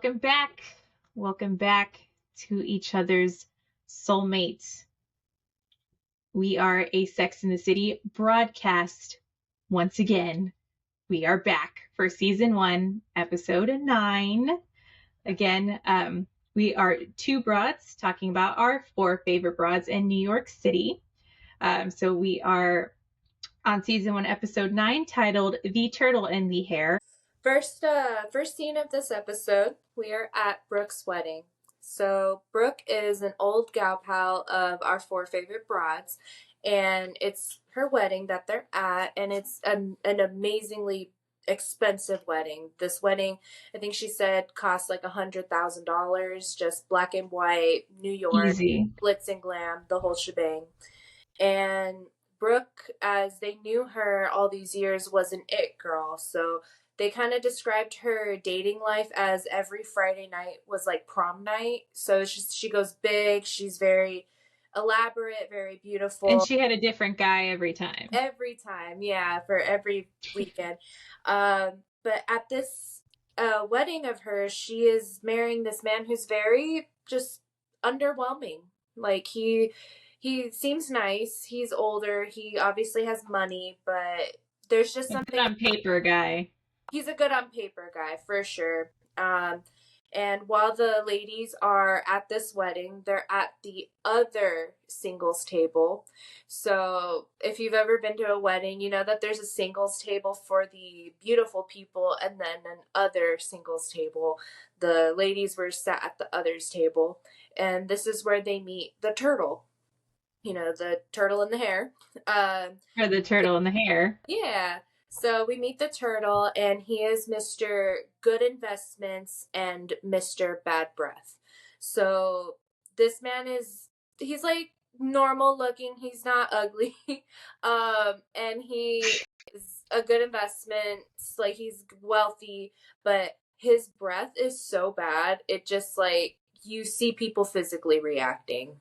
welcome back. Welcome back to each other's soulmates. We are a Sex in the City broadcast. Once again, we are back for season 1, episode 9. Again, we are two broads talking about our 4 favorite broads in New York City. So we are on season 1, episode 9, titled The Turtle and the Hare. First scene of this episode, we are at Brooke's wedding. So Brooke is an old gal pal of our 4 favorite broads, and it's her wedding that they're at, and it's an amazingly expensive wedding. This wedding, I think she said, cost like $100,000, just black and white, New York, Easy. glitz and glam, the whole shebang. And Brooke, as they knew her all these years, was an it girl, so they kind of described her dating life as every Friday night was like prom night. So it's just, she goes big, she's very elaborate, very beautiful. And she had a different guy every time. Every time, yeah, for every weekend. But at this wedding of hers, she is marrying this man who's very just underwhelming. Like he seems nice, he's older, he obviously has money, but there's just something on paper guy. He's a good on paper guy for sure. And while the ladies are at this wedding, they're at the other singles table. So if you've ever been to a wedding, you know that there's a singles table for the beautiful people and then an other singles table. The ladies were sat at the others table, and this is where they meet the turtle. You know, the turtle and the hare. Or the turtle and the hare. Yeah. So we meet the turtle, and he is Mr. Good Investments and Mr. Bad Breath. So this man he's like normal looking. He's not ugly. And he is a good investment. Like, he's wealthy, but his breath is so bad. It just, like, you see people physically reacting.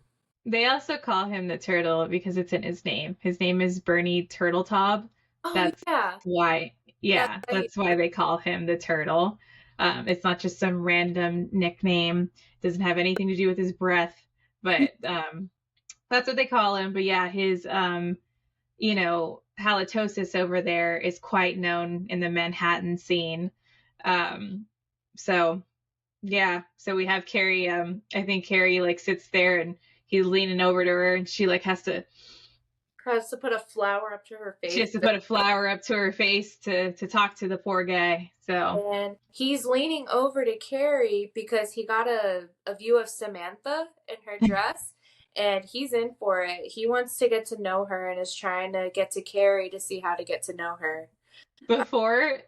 They also call him the turtle because it's in his name. His name is Bernie Turtletaub. Oh, that's yeah. why. Yeah, that's why they call him the turtle. It's not just some random nickname. It doesn't have anything to do with his breath, but that's what they call him. But yeah, his halitosis over there is quite known in the Manhattan scene. So yeah, so we have Carrie. I think Carrie like sits there and he's leaning over to her, and she like has to put a flower up to her face. She has to put a flower up to her face to talk to the poor guy. So, and he's leaning over to Carrie because he got a view of Samantha in her dress, and he's in for it. He wants to get to know her and is trying to get to Carrie to see how to get to know her. Before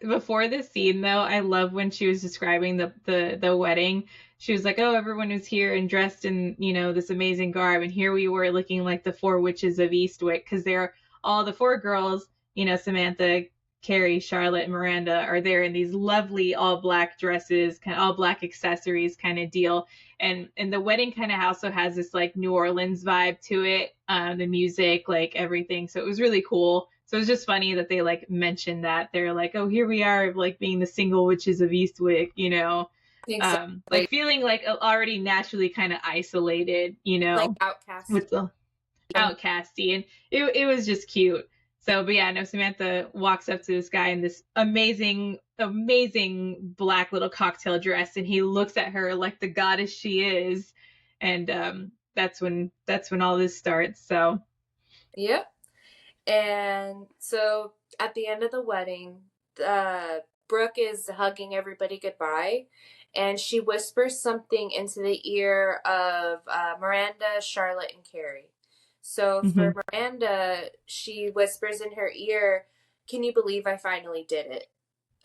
this scene, though, I love when she was describing the wedding. She was like, "Oh, everyone was here and dressed in, this amazing garb, and here we were looking like the 4 witches of Eastwick," because they're all the 4 girls, Samantha, Carrie, Charlotte, and Miranda are there in these lovely all black dresses, kind of all black accessories kind of deal. And the wedding kind of also has this like New Orleans vibe to it, the music, like everything. So it was really cool. So it was just funny that they like mentioned that. They're like, "Oh, here we are, like being the single witches of Eastwick," Exactly. like feeling like already naturally kind of isolated, like outcast. with the outcasty, and it was just cute. So, but yeah, no, Samantha walks up to this guy in this amazing black little cocktail dress, and he looks at her like the goddess she is, and that's when all this starts. So, yep. And so at the end of the wedding, Brooke is hugging everybody goodbye, and she whispers something into the ear of Miranda, Charlotte, and Carrie. So for Miranda, she whispers in her ear, "Can you believe I finally did it?"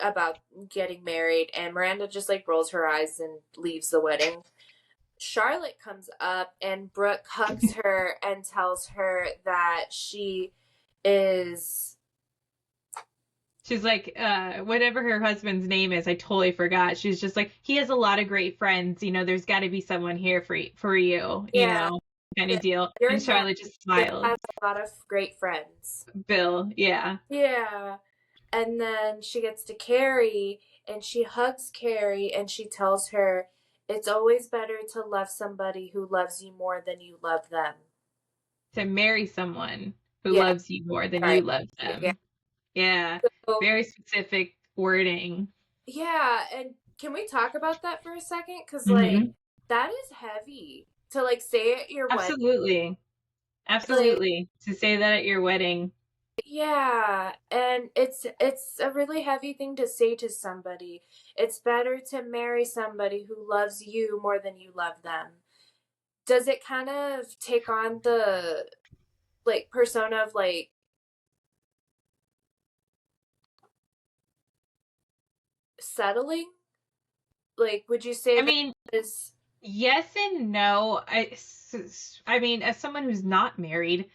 about getting married. And Miranda just like rolls her eyes and leaves the wedding. Charlotte comes up, and Brooke hugs her and tells her that she's like, whatever her husband's name is, I totally forgot. She's just like, he has a lot of great friends. There's got to be someone here for you, kind of deal. And Charlotte just smiles. Has a lot of great friends. Bill, yeah. Yeah. And then she gets to Carrie, and she hugs Carrie and she tells her, it's always better to love somebody who loves you more than you love them. To marry someone who Yeah, loves you more than right. you love Yeah. them. Yeah. So, Very specific wording. yeah, and can we talk about that for a second? Because, like, Mm-hmm. that is heavy to, like, say at your wedding. Absolutely. Like, Absolutely. To say that at your wedding. yeah, and it's a really heavy thing to say to somebody. It's better to marry somebody who loves you more than you love them. Does it kind of take on the like persona of like settling? Like, would you say I that mean, is yes and no. I mean, as someone who's not married,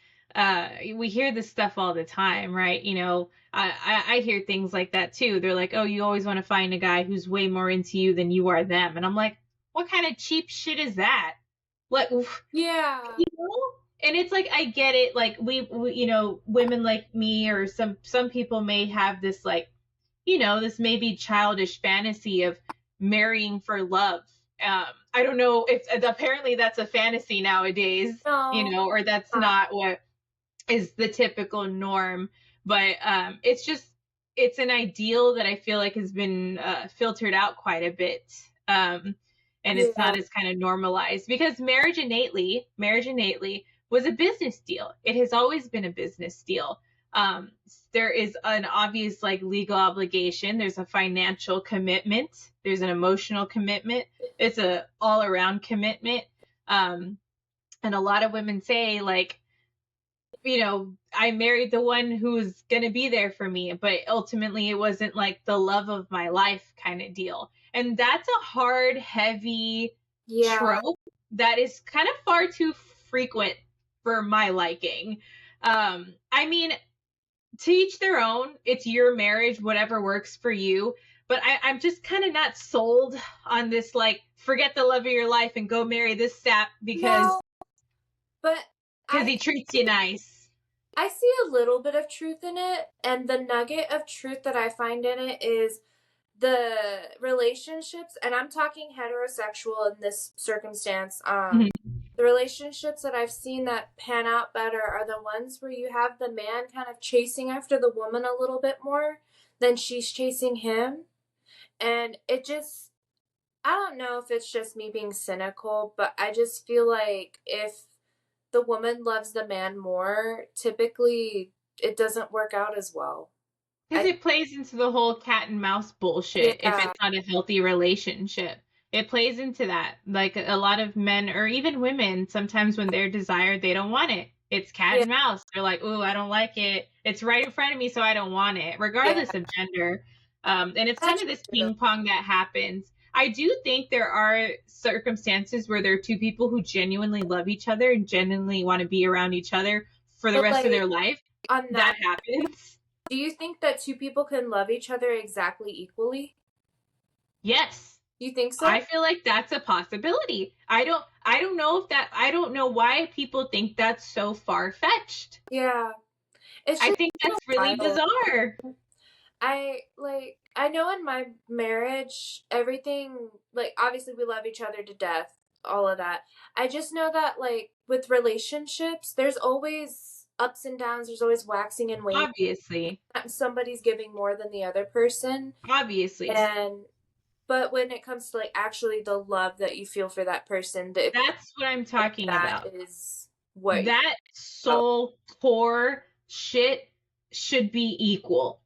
we hear this stuff all the time, right? You know, I hear things like that too. They're like, oh, you always want to find a guy who's way more into you than you are them. And I'm like, what kind of cheap shit is that? Like, yeah. you know? And it's like, I get it. Like we you know, women like me or some people may have this like, you know, this maybe childish fantasy of marrying for love. I don't know if apparently that's a fantasy nowadays, you No. know, or that's not what is the typical norm. But it's just, it's an ideal that I feel like has been filtered out quite a bit. And it's Yeah. not as kind of normalized because marriage innately was a business deal. It has always been a business deal. Um, there is an obvious like legal obligation. There's a financial commitment. There's an emotional commitment. It's a all around commitment. Um, and a lot of women say like, you know, I married the one who's going to be there for me, but ultimately it wasn't like the love of my life kind of deal. And that's a hard, heavy Yeah. trope that is kind of far too frequent for my liking. I mean, to each their own. It's your marriage, whatever works for you. But I'm just kind of not sold on this, like, forget the love of your life and go marry this sap No, but because I he treats you nice. I see a little bit of truth in it, and the nugget of truth that I find in it is the relationships, and I'm talking heterosexual in this circumstance. Mm-hmm. The relationships that I've seen that pan out better are the ones where you have the man kind of chasing after the woman a little bit more than she's chasing him. And it just, I don't know if it's just me being cynical, but I just feel like if the woman loves the man more, typically it doesn't work out as well. Because I, it plays into the whole cat and mouse bullshit if yeah, it's not a healthy relationship. It plays into that. Like a lot of men or even women, sometimes when they're desired, they don't want it. It's cat yeah, and mouse. They're like, ooh, I don't like it. It's right in front of me, so I don't want it, yeah. regardless of gender. And it's kind That's of this true. ping pong that happens. I do think there are circumstances where there are two people who genuinely love each other and genuinely want to be around each other for the But rest of like their life. on that, That happens. do you think that two people can love each other exactly equally? Yes. You think so? I feel like that's a possibility. I don't know if that I don't know why people think that's so far fetched. Yeah. It's I just think kind of that's really wild. bizarre. I know in my marriage everything like obviously we love each other to death, all of that. I just know that like with relationships there's always ups and downs, there's always waxing and waning. Obviously. Somebody's giving more than the other person. Obviously. And but when it comes to like actually the love that you feel for that person, the That's what I'm of talking that about. is what you That oh, soul core shit should be equal.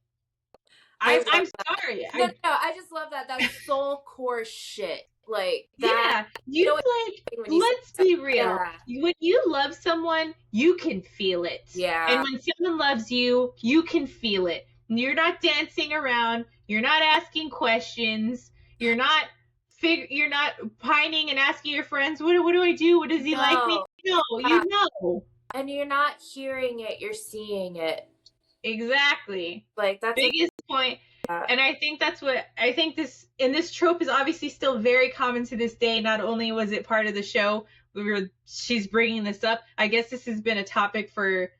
I I'm love that. sorry. No, no, I just love that. That's soul core shit. Like that. Yeah, You know you what like, I mean when you say let's that? be real. Yeah, When you love someone, you can feel it. And yeah. when someone loves you, you can feel it. You're not dancing around, you're not asking questions, you're not pining and asking your friends, what do I do? What does he like me? No, No, yeah. you know. And you're not hearing it; you're seeing it. Exactly. Like that's a Biggest point. yeah. And I think that's what I think this and this trope is obviously still very common to this day. Not only was it part of the show, she's bringing this up. I guess this has been a topic for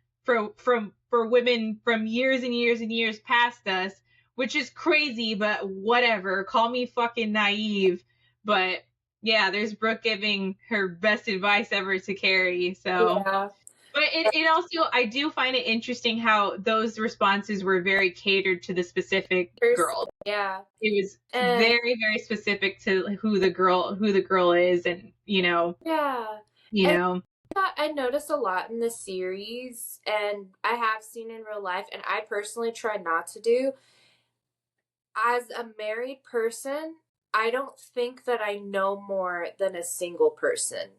women from years and years and years past us, which is crazy, but whatever. Call me fucking naive. But yeah, there's Brooke giving her best advice ever to Carrie. So, Yeah. but it also, I do find it interesting how those responses were very catered to the specific girl. Yeah. It was And very, very specific to who the girl is, and yeah. And I noticed a lot in the series, and I have seen in real life, and I personally try not to do. As a married person, I don't think that I know more than a single person.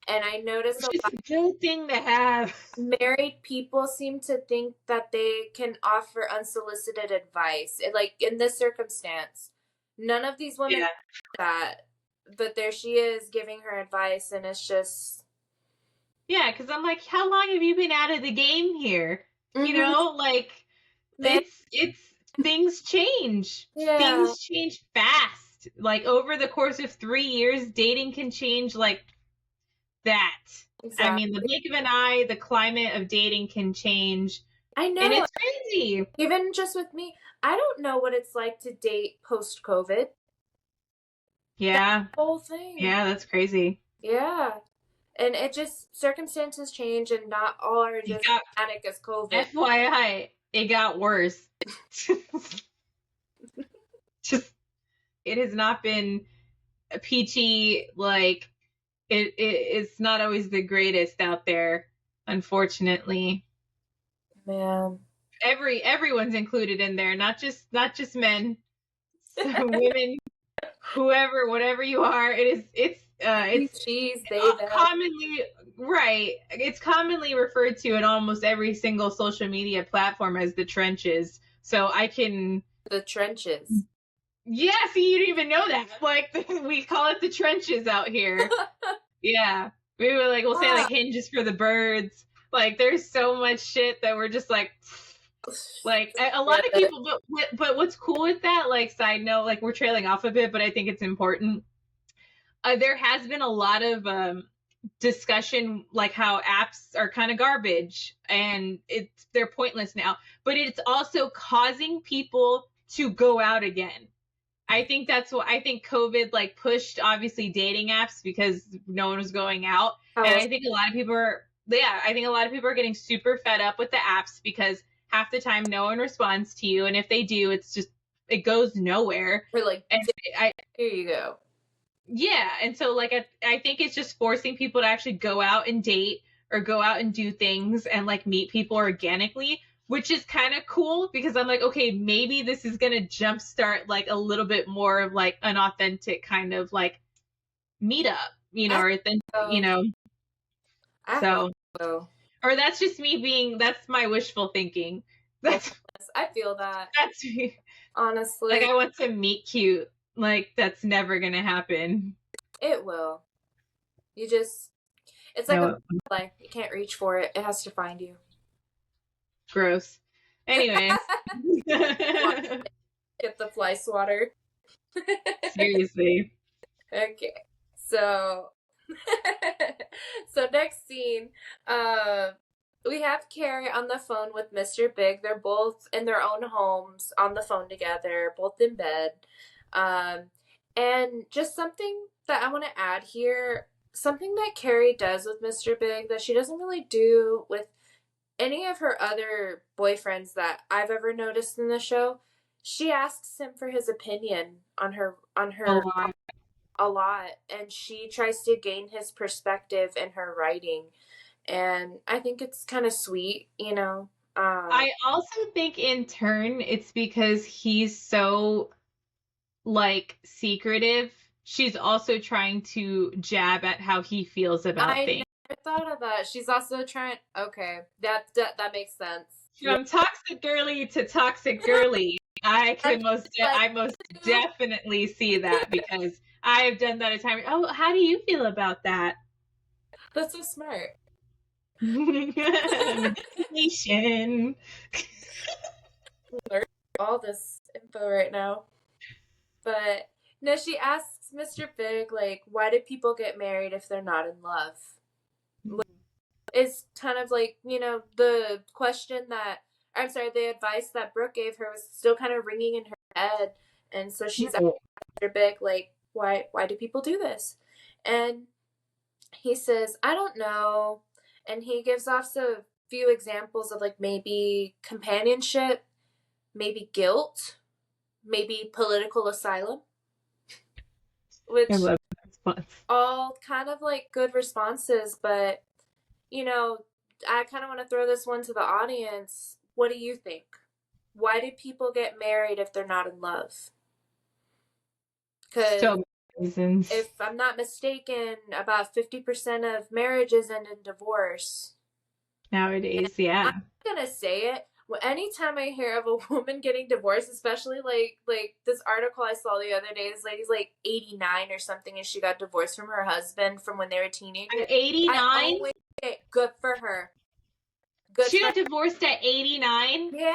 And I notice which is a good thing to have. married people seem to think that they can offer unsolicited advice. Like in this circumstance, none of these women that, but there she is giving her advice, and it's just because I'm like, how long have you been out of the game here? Like it's things change. Yeah. Things change fast. Like over the course of 3 years, dating can change like that. Exactly. I mean, the blink of an eye, the climate of dating can change. I know. And it's crazy. Even just with me, I don't know what it's like to date post-COVID. Yeah. That whole thing. Yeah, that's crazy. Yeah. And it just, circumstances change, and not all are just dramatic as COVID. FYI, it got worse. Just, it has not been peachy, like, it's not always the greatest out there, unfortunately. Man. Everyone's included in there, not just men, women, whoever, whatever you are. It's commonly right. It's commonly referred to in almost every single social media platform as the trenches. So I can the trenches. Yeah, see, you didn't even know that. Like we call it the trenches out here. Yeah, we'll say like hinges for the birds. Like there's so much shit that we're just like a lot of people. But what's cool with that? Like side note, like we're trailing off a bit, but I think it's important. There has been a lot of discussion like how apps are kind of garbage and they're pointless now, but it's also causing people to go out again. I think that's what I think COVID like pushed obviously dating apps because no one was going out. And I think a lot of people are getting super fed up with the apps because half the time no one responds to you, and if they do, it goes nowhere. Or like here you go. Yeah, and so like I think it's just forcing people to actually go out and date or go out and do things and like meet people organically, which is kind of cool because I'm like, okay, maybe this is gonna jumpstart like a little bit more of like an authentic kind of like meetup, or authentic, So, or that's just me that's my wishful thinking. I feel that. That's me. Honestly, like I want to meet cute. Like that's never gonna happen. It will. It's like a butterfly. You can't reach for it. It has to find you. Gross. Anyway. Get the fly swatter. Seriously. Okay. So next scene, we have Carrie on the phone with Mr. Big. They're both in their own homes on the phone together, both in bed. And just something that I want to add here, something that Carrie does with Mr. Big that she doesn't really do with any of her other boyfriends that I've ever noticed in the show. She asks him for his opinion on her a lot, and she tries to gain his perspective in her writing, and I think it's kind of sweet, I also think in turn it's because he's so like secretive. She's also trying to jab at how he feels about things. I never thought of that. She's also trying. Okay, that makes sense. From toxic girly to toxic girly, I most definitely see that because I have done that a time. Oh, how do you feel about that? That's so smart. Nation. Learn all this info right now. But no, she asks Mr. Big, like, why do people get married if they're not in love? It's kind of like, the question that I'm sorry, the advice that Brooke gave her was still kind of ringing in her head. And so she's asking Mr. Big, like, why do people do this? And he says, I don't know. And he gives off a few examples of like maybe companionship, maybe guilt, maybe political asylum, which I love that response. all kind of like good responses. But, you know, I kind of want to throw this one to the audience. What do you think? Why do people get married if they're not in love? Because So many reasons. if I'm not mistaken, about 50% of marriages end in divorce. Nowadays, yeah. I'm gonna say it. Well, anytime I hear of a woman getting divorced, especially like this article I saw the other day, this lady's like 89 or something, and she got divorced from her husband from when they were teenagers. At 89? I always say, good for her. Good She for got divorced at 89? Yeah,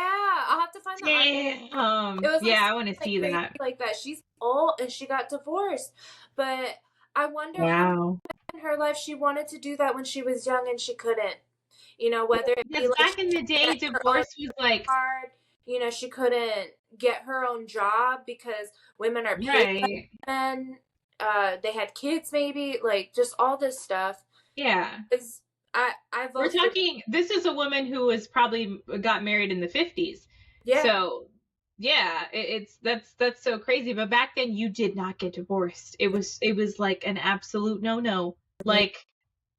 I'll have to find the article. Damn. It was Yeah, like, I want to see crazy that. like that. She's old and she got divorced, but I wonder how Wow. in her life she wanted to do that when she was young and she couldn't. You know, whether it be Because like back in the day, get her own divorce was like, card, you know, she couldn't get her own job because women are paid by right. men. They had kids, maybe, like just all this stuff. Yeah. Is I We're vote for talking, this is a woman who was probably got married in the 50s. yeah, So, yeah, that's so crazy. But back then, you did not get divorced. It was like an absolute no-no. Like,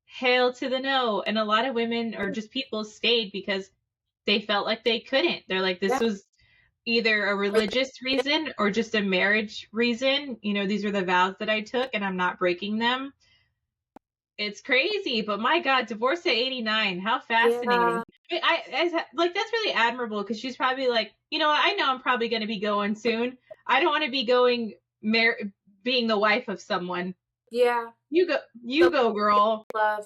hail to the no. And a lot of women or just people stayed because they felt like they couldn't. They're like, this yeah, was either a religious reason or just a marriage reason. You know, these were the vows that I took and I'm not breaking them. It's crazy, but my God, divorced at 89. How fascinating. yeah, Like, that's really admirable because she's probably like, you know, I know I'm probably going to be going soon. I don't want to be going, being the wife of someone. yeah. You go, girl. Love,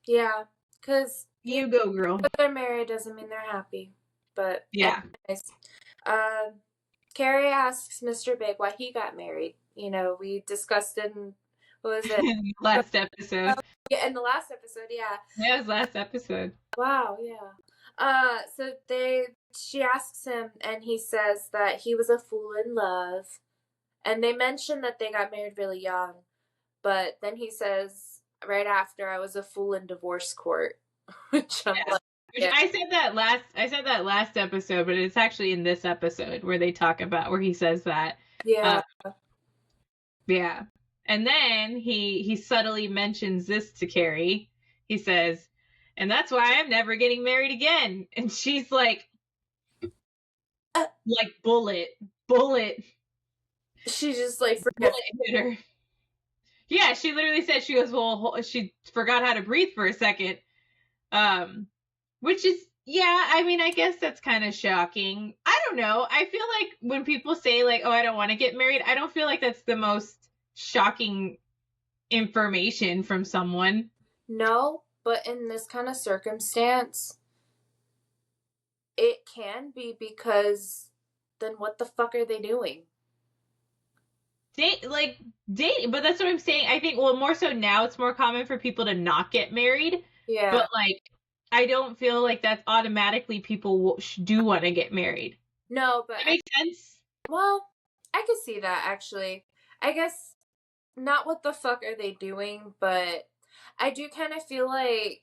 yeah, because You go, girl. if they're married doesn't mean they're happy. But Yeah. anyways, Carrie asks Mr. Big why he got married. You know, we discussed it in, what was it? Last episode. Yeah, in the last episode, yeah. That was last episode. Wow, yeah. So she asks him, and he says that he was a fool in love, and they mention that they got married really young, but then he says right after, I was a fool in divorce court, which I'm like, yeah. I said that last episode, but it's actually in this episode where they talk about where he says that. Yeah. Yeah. And then he subtly mentions this to Carrie. He says, and that's why I'm never getting married again. And she's like bullet. She just like Bullet hit her. Yeah, she literally said, she goes, well, she forgot how to breathe for a second. Which is, yeah, I mean, I guess that's kind of shocking. I don't know. I feel like when people say like, oh, I don't want to get married, I don't feel like that's the most shocking information from someone. No, but in this kind of circumstance, it can be, because then what the fuck are they doing? Date, but that's what I'm saying. I think, well, more so now, it's more common for people to not get married. Yeah. But like, I don't feel like that's automatically people do want to get married. No, but that makes sense. Well, I could see that actually. I guess not what the fuck are they doing, but I do kind of feel like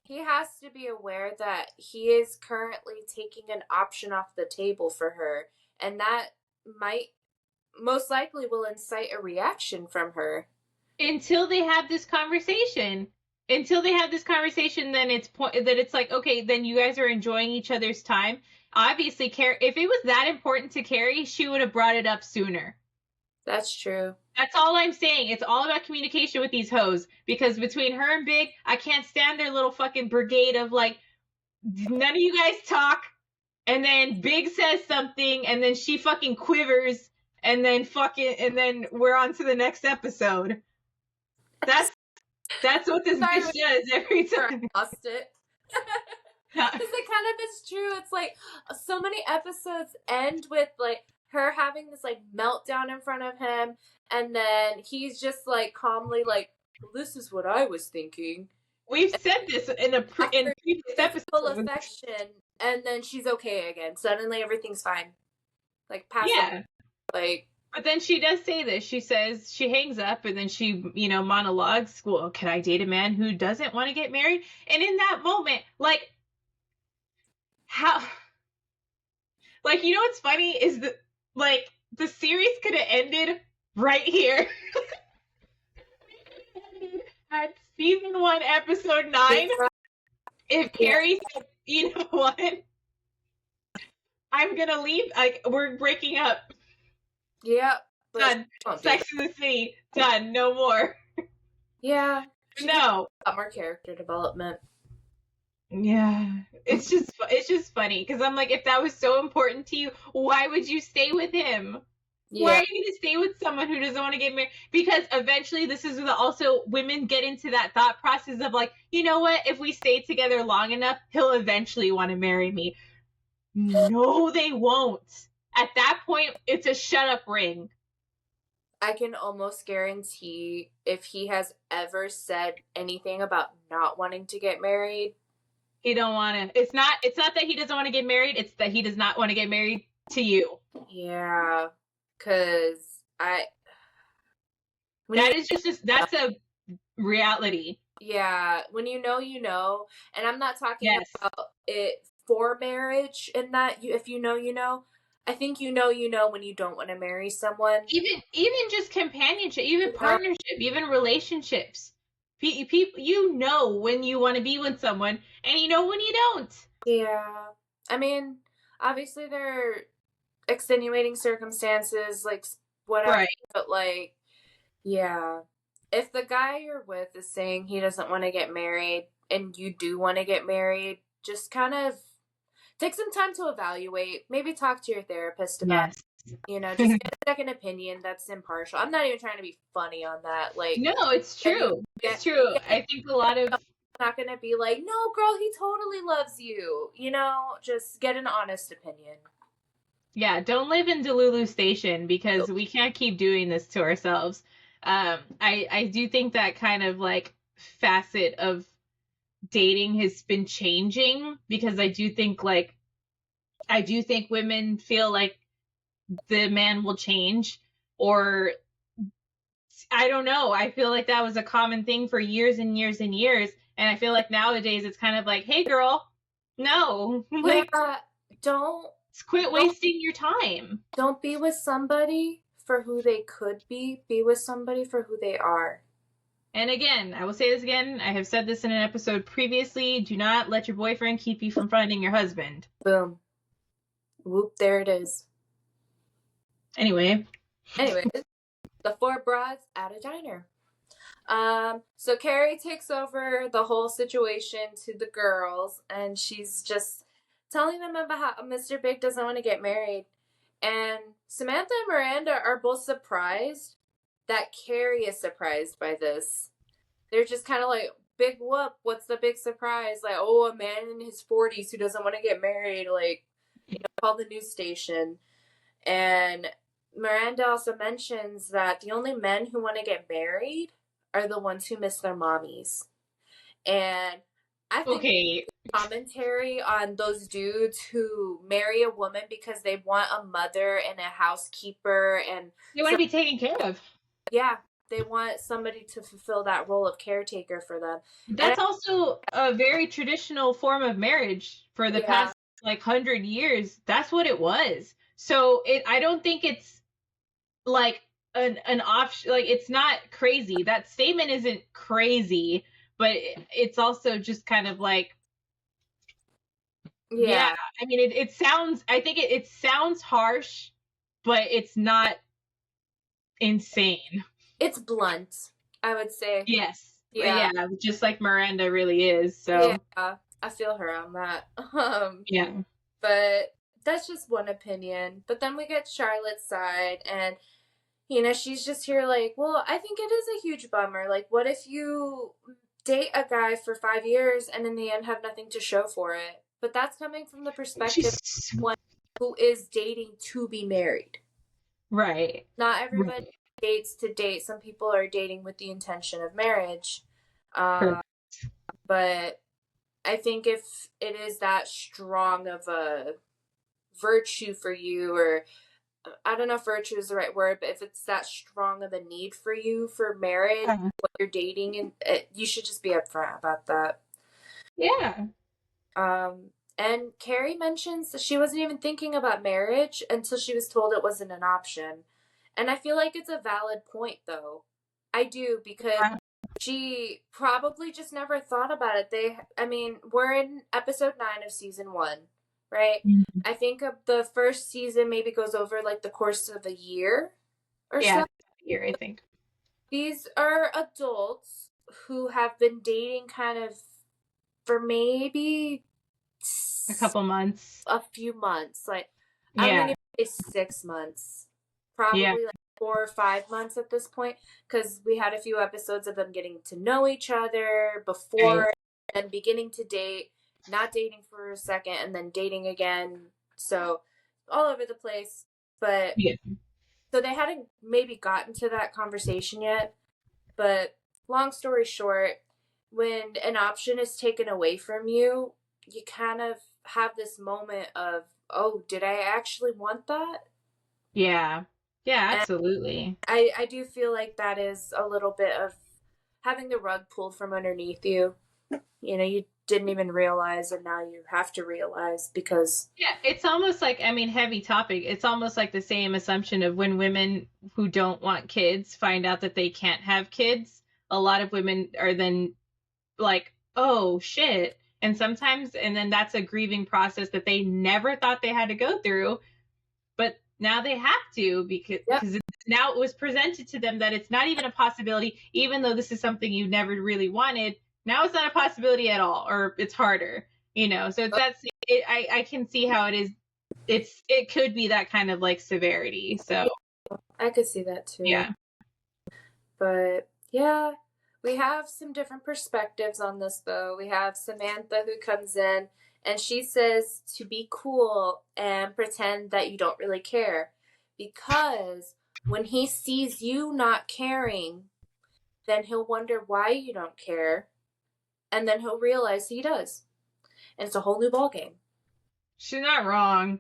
he has to be aware that he is currently taking an option off the table for her, and that might most likely will incite a reaction from her. Until they have this conversation. Then it's like, okay, then you guys are enjoying each other's time. Obviously, if it was that important to Carrie, she would have brought it up sooner. That's true. That's all I'm saying. It's all about communication with these hoes. Because between her and Big, I can't stand their little fucking brigade of like, none of you guys talk. And then Big says something, and then she fucking quivers, and then we're on to the next episode. That's what this bitch does every time. I lost it. Because it kind of is true. It's like so many episodes end with like her having this like meltdown in front of him, and then he's just like calmly like, well, "This is what I was thinking." We've said this in previous episode. Full affection, and then she's okay again. Suddenly everything's fine. Like pass it. Yeah. Like, But then she does say this. She says she hangs up and then she, monologues, well, can I date a man who doesn't want to get married? And in that moment, like, how, like, what's funny is that, like, the series could have ended right here. At season 1, episode 9, if Carrie said, you know what? I'm gonna leave. Like, we're breaking up. yeah. Done. Sex in the City. Done. No more. Yeah. No. A lot more character development. Yeah. It's just funny because I'm like, if that was so important to you, why would you stay with him? Yeah. Why are you going to stay with someone who doesn't want to get married? Because eventually this is also women get into that thought process of like, you know what? If we stay together long enough, he'll eventually want to marry me. No, they won't. At that point, it's a shut up ring. I can almost guarantee if he has ever said anything about not wanting to get married, he don't want to. It's not that he doesn't want to get married. It's that he does not want to get married to you. Yeah, because that's a reality. Yeah, when you know, and I'm not talking about it for marriage and that if you know, I think you know when you don't want to marry someone. Even just companionship, even partnership, even relationships. People, when you want to be with someone, and when you don't. Yeah, I mean, obviously there are extenuating circumstances, like whatever, right. But like, yeah, if the guy you're with is saying he doesn't want to get married and you do want to get married, just kind of take some time to evaluate. Maybe talk to your therapist about it. Just get a second opinion that's impartial. I'm not even trying to be funny on that. Like, no, it's true. It's true. I think a lot of not gonna be like, no, girl, he totally loves you. Just get an honest opinion. Yeah, don't live in Delulu Station because we can't keep doing this to ourselves. I do think that kind of like facet of dating has been changing because I do think women feel like the man will change, or I don't know. I feel like that was a common thing for years and years and years. And I feel like nowadays it's kind of like, hey girl, no. Like, don't quit wasting your time. Don't be with somebody for who they could be. Be with somebody for who they are. And again, I will say this again. I have said this in an episode previously. Do not let your boyfriend keep you from finding your husband. Boom. Whoop, there it is. Anyway, the 4 broads at a diner. So Carrie takes over the whole situation to the girls, and she's just telling them about how Mr. Big doesn't want to get married. And Samantha and Miranda are both surprised that Carrie is surprised by this. They're just kind of like, big whoop, what's the big surprise? Like, oh, a man in his 40s who doesn't want to get married, like, call the news station. And Miranda also mentions that the only men who want to get married are the ones who miss their mommies. And I think commentary on those dudes who marry a woman because they want a mother and a housekeeper and they want to be taken care of. Yeah, they want somebody to fulfill that role of caretaker for them. That's also a very traditional form of marriage for the past 100 years. That's what it was. So I don't think it's like an option. Like, it's not crazy. That statement isn't crazy, but it's also just kind of like, yeah. I mean, it sounds. I think it sounds harsh, but it's not insane. It's blunt, I would say. Yes. Yeah, just like Miranda really is. So yeah, I feel her on that. Yeah. But that's just one opinion. But then we get Charlotte's side, and she's just here like, well, I think it is a huge bummer. Like, what if you date a guy for 5 years and in the end have nothing to show for it? But that's coming from the perspective of one who is dating to be married. Right. Not everybody dates to date. Some people are dating with the intention of marriage. But I think if it is that strong of a virtue for you, or I don't know if virtue is the right word, but if it's that strong of a need for you for marriage, what you're dating, and you should just be upfront about that. Yeah. And Carrie mentions that she wasn't even thinking about marriage until she was told it wasn't an option. And I feel like it's a valid point, though. I do, because she probably just never thought about it. I mean, we're in episode 9 of season 1, right? Mm-hmm. I think the first season maybe goes over like the course of a year or so. A year, I think. These are adults who have been dating kind of for maybe a couple months, a few months. Like, I don't think it's 6 months, probably like 4 or 5 months at this point, because we had a few episodes of them getting to know each other before and beginning to date, not dating for a second and then dating again. So all over the place. But so they hadn't maybe gotten to that conversation yet. But long story short, when an option is taken away from you, you kind of have this moment of, oh, did I actually want that? Yeah, absolutely. And I do feel like that is a little bit of having the rug pulled from underneath you. You know, you didn't even realize, and now you have to realize, because it's almost like, I mean, heavy topic. It's almost like the same assumption of when women who don't want kids find out that they can't have kids. A lot of women are then like, oh shit. And then that's a grieving process that they never thought they had to go through, but now they have to, because now it was presented to them that it's not even a possibility, even though this is something you never really wanted. Now it's not a possibility at all, or it's harder, you know. So I can see how it is. It could be that kind of like severity. So I could see that too. Yeah. But yeah, we have some different perspectives on this, though. We have Samantha, who comes in and she says to be cool and pretend that you don't really care, because when he sees you not caring, then he'll wonder why you don't care, and then he'll realize he does, and it's a whole new ballgame. She's not wrong.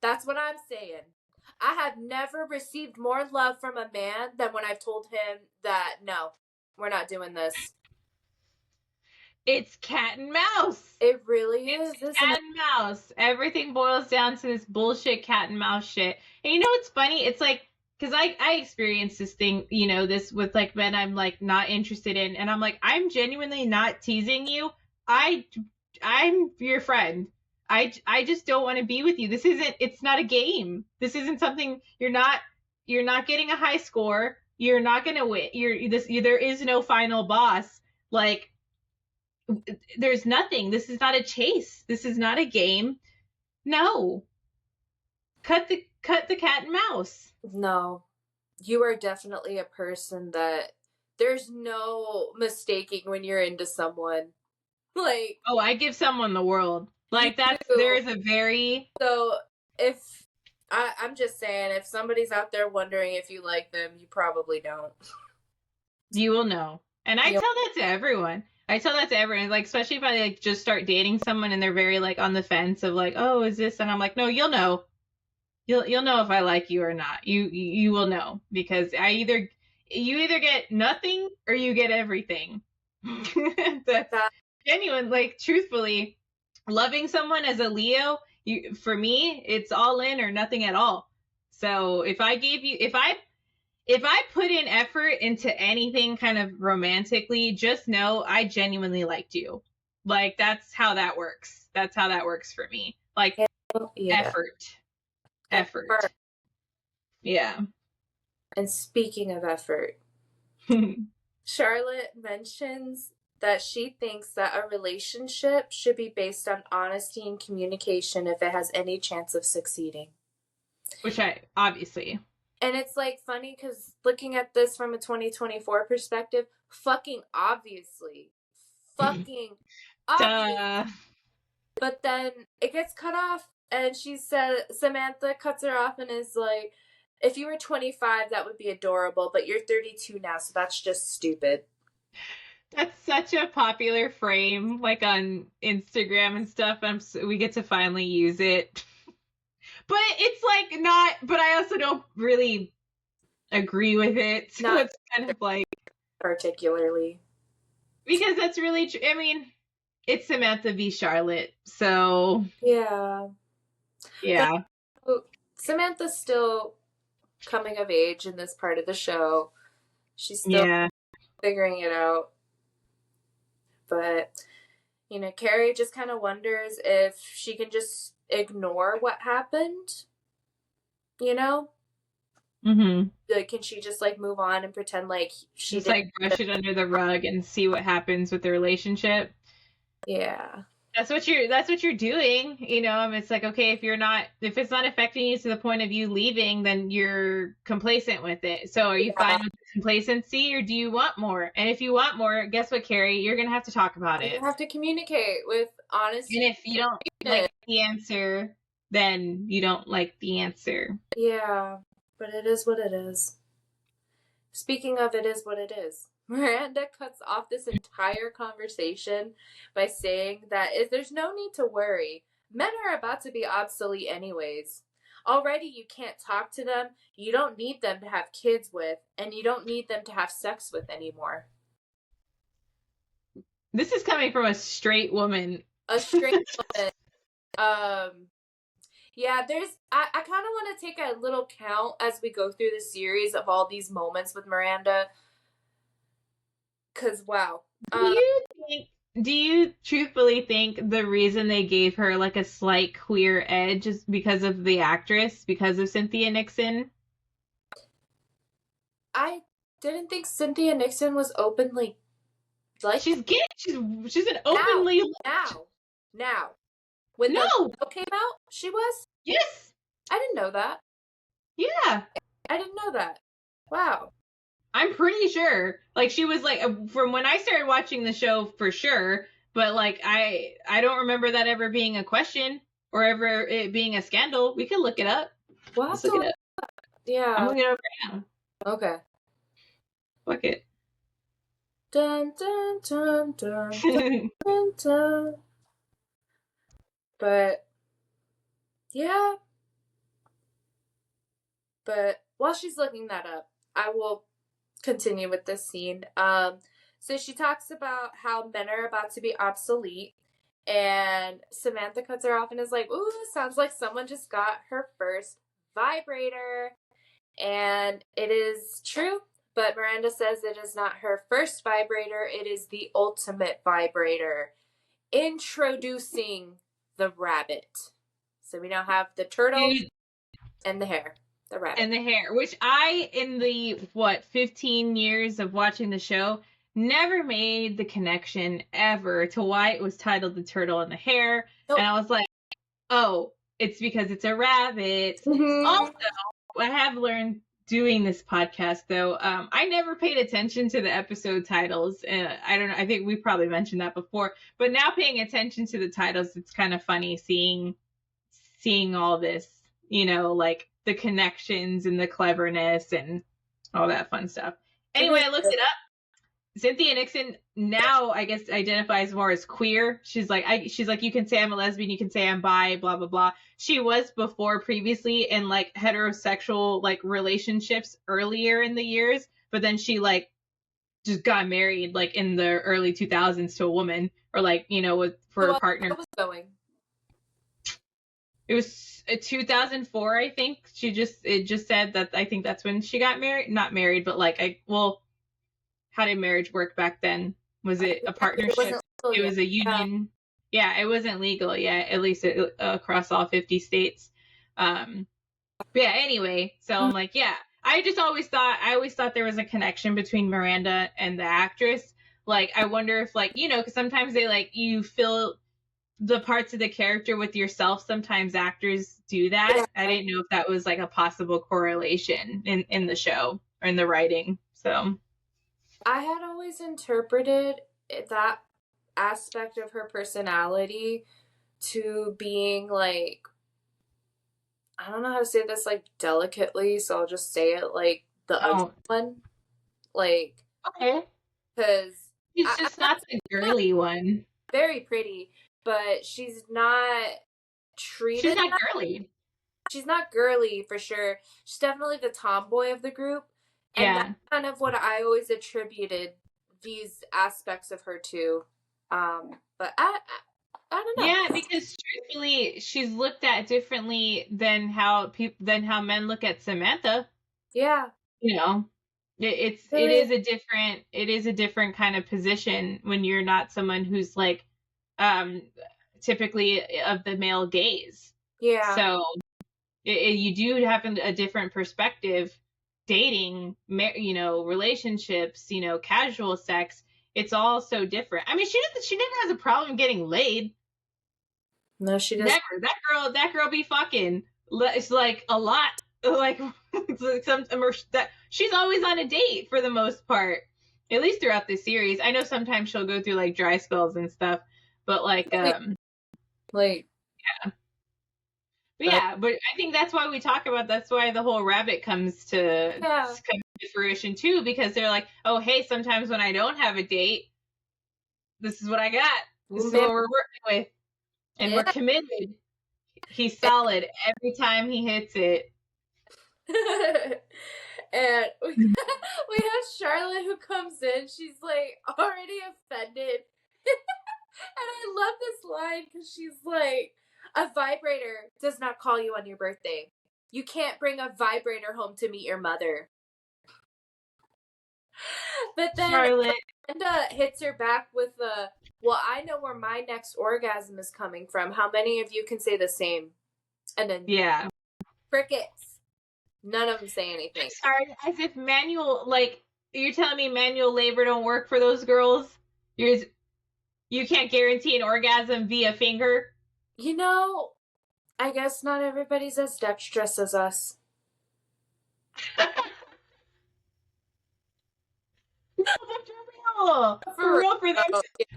That's what I'm saying. I have never received more love from a man than when I've told him that, no, we're not doing this. It's cat and mouse. It really is. It's cat and mouse. Everything boils down to this bullshit cat and mouse shit. And you know what's funny? It's like, because I experienced this thing, you know, this with like men I'm like not interested in, and I'm like, I'm genuinely not teasing you. I'm your friend. I just don't want to be with you. It's not a game. This isn't something, you're not getting a high score. You're not gonna win. There is no final boss. Like, there's nothing. This is not a chase. This is not a game. No. Cut the cat and mouse. No. You are definitely a person that there's no mistaking when you're into someone. Like, oh, I give someone the world. Like, there's a very... So if I'm just saying, if somebody's out there wondering if you like them, you probably don't. You will know. And I tell that to everyone. Like, especially if I like just start dating someone and they're very like on the fence of like, oh, is this? And I'm like, no, you'll know. You'll know if I like you or not. You will know, because you either get nothing or you get everything. Genuine, like, truthfully, loving someone as a Leo, for me, it's all in or nothing at all. So if I put in effort into anything kind of romantically, just know I genuinely liked you. Like, that's how that works. That's how that works for me. Like, effort. Yeah. And speaking of effort, Charlotte mentions that she thinks that a relationship should be based on honesty and communication if it has any chance of succeeding. Which obviously. And it's like funny, because looking at this from a 2024 perspective, fucking obviously. Fucking obviously. But then it gets cut off, and she said, Samantha cuts her off and is like, if you were 25, that would be adorable, but you're 32 now, so that's just stupid. That's such a popular frame, like on Instagram and stuff. We get to finally use it. But it's like not, but I also don't really agree with it. So Not it's kind of like, particularly. because that's really true. I mean, it's Samantha v. Charlotte. So, Yeah. yeah. But Samantha's still coming of age in this part of the show. She's still Yeah. figuring it out. But, you know, Carrie just kind of wonders if she can just ignore what happened, you know? Mm-hmm. Like, can she just, like, move on and pretend like she Just did? like brush it under the rug and see what happens with the relationship. Yeah. That's what you're doing, you know. It's like, okay, if it's not affecting you to the point of you leaving, then you're complacent with it. So are you Yeah. fine with complacency, or do you want more? And if you want more, guess what, Carrie, you're gonna have to talk about You it. have to communicate with And honesty. if you don't like the answer, then you don't like the answer. Yeah. But it is what it is. Speaking of it is what it is, Miranda cuts off this entire conversation by saying that there's no need to worry. Men are about to be obsolete anyways. Already you can't talk to them, you don't need them to have kids with, and you don't need them to have sex with anymore. This is coming from a straight woman. A straight woman. Yeah, I kind of want to take a little count as we go through the series of all these moments with Miranda. Cause wow. Do you truthfully think the reason they gave her like a slight queer edge is because of the actress, because of Cynthia Nixon? I didn't think Cynthia Nixon was openly like She's gay. She's an now, openly now. When the no. show came out, she was. Yes. I didn't know that. Yeah. I didn't know that. Wow. I'm pretty sure. Like she was like from when I started watching the show for sure, but like I don't remember that ever being a question or ever it being a scandal. We could look it up. We'll Let's have look to. it up. I'm Yeah. looking it up right now. Okay. Fuck it. Dun dun dun dun dun dun. Dun. But yeah. But while she's looking that up, I will continue with this scene. So she talks about how men are about to be obsolete, and Samantha cuts her off and is like, "Ooh, sounds like someone just got her first vibrator." And it is true, but Miranda says it is not her first vibrator, it is the ultimate vibrator. Introducing the rabbit. So we now have the turtle and the hare. The rabbit. And the Hare, which in the 15 years of watching the show, never made the connection ever to why it was titled The Turtle and the Hare. Nope. And I was like, oh, it's because it's a rabbit. Mm-hmm. Also, I have learned doing this podcast, though, I never paid attention to the episode titles. I don't know, I think we probably mentioned that before, but now paying attention to the titles, it's kind of funny seeing all this, you know, like the connections and the cleverness and all that fun stuff. Anyway, I looked it up. Cynthia Nixon now, I guess, identifies more as queer. She's like, you can say I'm a lesbian, you can say I'm bi, blah blah blah. She was previously in like heterosexual like relationships earlier in the years, but then she like just got married like in the early 2000s to a woman, or like, you know, for a partner. What was going? It was 2004, I think. It just said that I think that's when she got married. Not married, but like how did marriage work back then? Was it a partnership? It was a union. Yeah, it wasn't legal yet, at least across all 50 states. But yeah, anyway, so I'm like, yeah. I always thought there was a connection between Miranda and the actress. Like, I wonder if, like, you know, because sometimes they like you fill the parts of the character with yourself. Sometimes actors do that. Yeah. I didn't know if that was like a possible correlation in the show or in the writing. So I had always interpreted that aspect of her personality to being like, I don't know how to say this like delicately, so I'll just say it like the ugly one. Like, okay. Because She's I'm just not not the girly one. very pretty, but she's not She's treated. not girly. She's not girly for sure. She's definitely the tomboy of the group, and that's Yeah. kind of what I always attributed these aspects of her to. But I don't know. Yeah, because truthfully, she's looked at differently than how men look at Samantha. Yeah, You know, really. it is a different kind of position when you're not someone who's like um typically of the male gaze. Yeah, So you do have a different perspective dating, relationships, casual sex. It's all so different. I mean, she never has a problem getting laid. no, she does. Never. That girl be fucking. It's like a lot. Like it's like that she's always on a date for the most part. At least throughout the series. I know sometimes she'll go through like dry spells and stuff, but Like, but yeah, but I think that's why the whole rabbit comes yeah, to fruition too, because they're like, oh hey, sometimes when I don't have a date, this is what I got. This is what we're working with. And we're yeah. committed. He's solid every time he hits it. And we have Charlotte who comes in. She's like already offended. And I love this line because she's like, a vibrator does not call you on your birthday. You can't bring a vibrator home to meet your mother. But then Charlotte. Linda hits her back with the, well, I know where my next orgasm is coming from. How many of you can say the same? And then Yeah. crickets. None of them say anything. Sorry, as if you're telling me manual labor don't work for those girls? You can't guarantee an orgasm via finger? You know, I guess not everybody's as dexterous as us. No, for real, for them